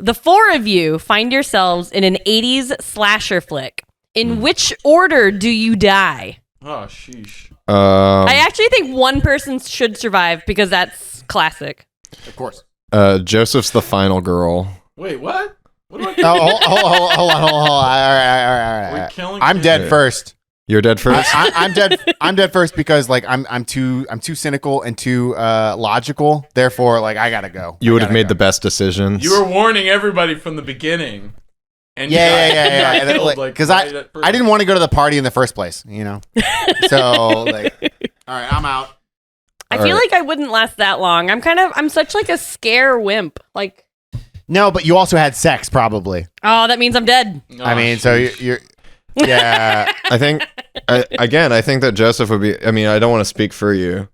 The four of you find yourselves in an 80s slasher flick. In which order do you die? Oh, sheesh. I actually think one person should survive because that's classic. Of course. Joseph's the final girl. Wait, what? What do I Oh, hold on. All right. We're killing I'm it. dead Yeah. first. You're dead first. I'm dead. I'm dead first because like I'm too cynical and too logical. Therefore, like I gotta go. You would have made the best decisions. You were warning everybody from the beginning. And you got Yeah. killed, like, Because right at first. I didn't want to go to the party in the first place. You know. So like, all right, I'm out. I feel like I wouldn't last that long. I'm such like a scare wimp. Like, No, but you also had sex, probably. oh, that means I'm dead. Oh, I mean, so sheesh. you're yeah. I think I think that Joseph would be. I mean, I don't want to speak for you.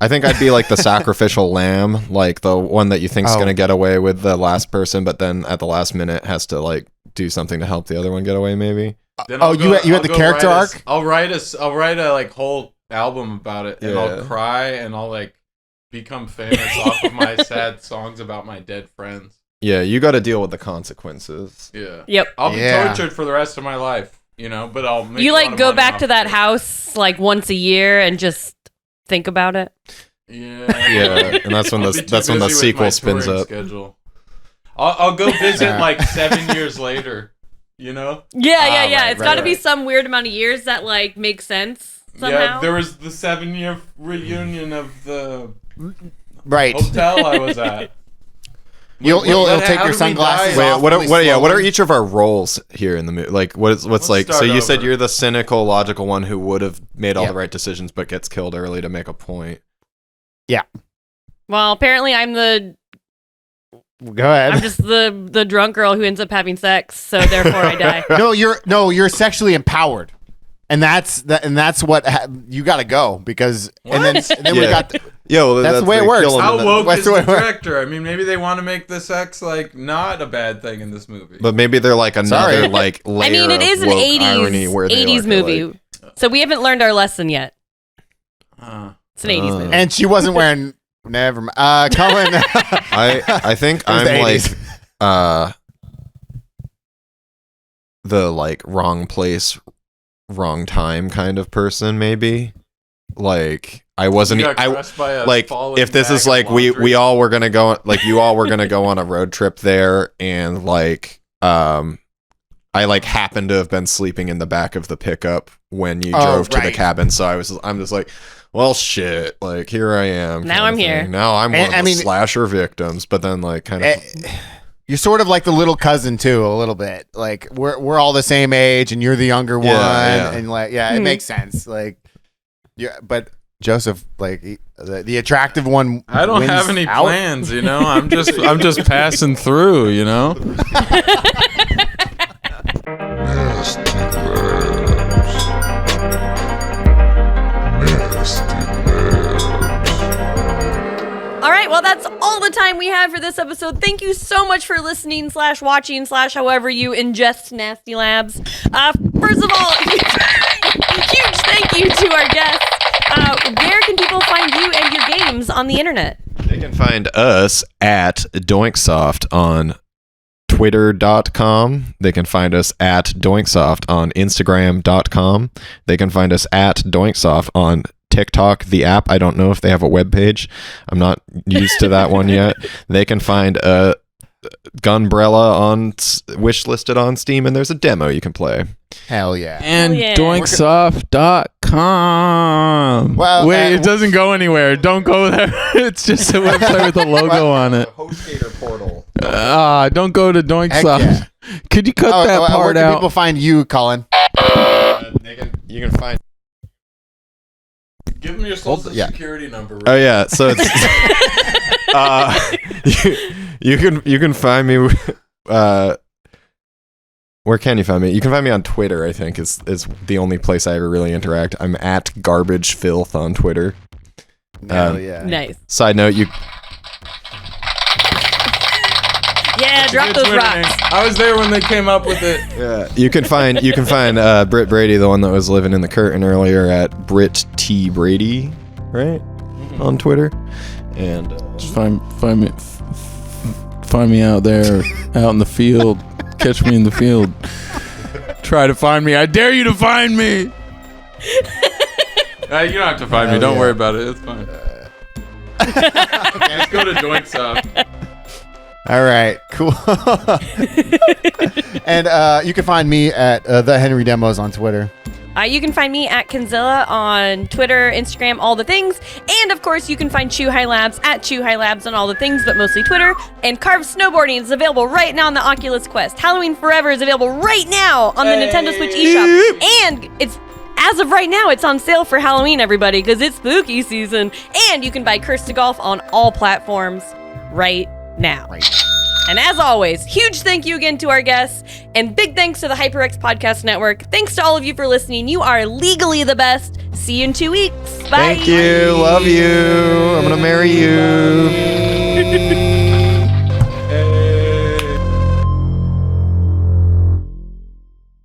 I think I'd be like the sacrificial lamb, like the one that you think's gonna get away with the last person, but then at the last minute has to like do something to help the other one get away. Maybe. Then Oh, I'll you had I'll the go character write arc? I'll write a like whole album about it, and I'll Yeah. cry, and I'll like become famous off of my sad songs about my dead friends. Yeah, you got to deal with the consequences. Yeah. Yep. I'll be Yeah. tortured for the rest of my life, you know, but I'll make You a lot like of go money back off to that it. house like once a year and just think about it. Yeah. Yeah, and that's when I'll the be too the busy with sequel my spins touring up. Schedule. I'll go visit like 7 years later, you know? Yeah. right, It's got to right. be some weird amount of years that like make sense somehow. Yeah, there was the 7-year reunion of the Right. hotel I was at. You'll How take do your we sunglasses die? off. Wait, really what are slowly. each of our roles here in the movie? Like, what's Let's like? So start you said over. you're the cynical, logical one who would have made all Yeah. the right decisions, but gets killed early to make a point. Well, apparently I'm Go ahead. just the drunk girl who ends up having sex, so therefore I die. you're sexually empowered, and that's what you got to go because and then we Yeah. got Yo, That's the way it works. kill him How in the- woke That's is the way the it works. director? I mean, maybe they want to make the sex like not a bad thing in this movie. But maybe they're like another Sorry. like layer I mean, it of is an woke 80s irony where they 80s like, movie, like- so we haven't learned our lesson yet. It's an 80s movie. and she wasn't wearing. Never mind. Cullen. I think It was I'm the like 80s. the like wrong place, wrong time kind of person. Maybe like I wasn't. You got I crushed by a like falling if this bag is of like we laundry. all were gonna go like you all were gonna go on a road trip there and like I like happened to have been sleeping in the back of the pickup when you Oh, drove to the right. cabin, so I'm just like, well, shit, like here I am. Now kind I'm of here. thing. Now I'm one And, of I the mean- slasher victims, but then like kind of You're sort of like the little cousin too, a little bit. Like we're all the same age, and you're the younger one, yeah. and like it makes sense. Like, yeah, but Joseph, like the attractive one. I don't wins have any out. plans, you know. I'm just passing through, you know. Nasty Labs. Well, that's all the time we have for this episode. Thank you so much for listening / watching / however you ingest Nasty Labs. First of all, huge thank you to our guests. Where can people find you and your games on the internet? They can find us at Doinksoft on Twitter.com. They can find us at Doinksoft on Instagram.com. They can find us at Doinksoft on TikTok, the app. I don't know if they have a web page. I'm not used to that one yet. They can find Gunbrella on wishlisted on Steam, and there's a demo you can play. Hell yeah. And yeah. Doinksoft.com. Well, wait, it doesn't go anywhere. Don't go there. It's just a website with a logo on it. HostGator portal. Don't go to Doinksoft. Yeah. Could you cut that where part can out? people find you, Cullen? You can find. Give them your social yeah. security number. Oh yeah, so it's you can find me. Where can you find me? You can find me on Twitter. I think is the only place I ever really interact. I'm at Garbage Filth on Twitter. Hell yeah. Nice. Side note, you. Yeah, drop those rocks. I was there when they came up with it. Yeah, you can find Britt Brady, the one that was living in the curtain earlier, at Britt T Brady, right, on Twitter, and Just find me out there, out in the field. Catch me in the field. Try to find me. I dare you to find me. You don't have to find me. Don't worry about it. It's fine. Let's go to Doinksoft. All right, cool. And you can find me at the Henry Demos on Twitter. You can find me at Kinzilla on Twitter, Instagram, all the things. And of course, you can find Chew High Labs at Chew High Labs on all the things, but mostly Twitter. And Carved Snowboarding is available right now on the Oculus Quest. Halloween Forever is available right now on the Nintendo Switch eShop. And it's as of right now, it's on sale for Halloween, everybody, because it's spooky season. And you can buy Curse to Golf on all platforms right now. And as always, huge thank you again to our guests, and big thanks to the HyperX Podcast Network. Thanks to all of you for listening. You are legally the best. See you in 2 weeks. Bye. thank you, love you. I'm gonna marry you.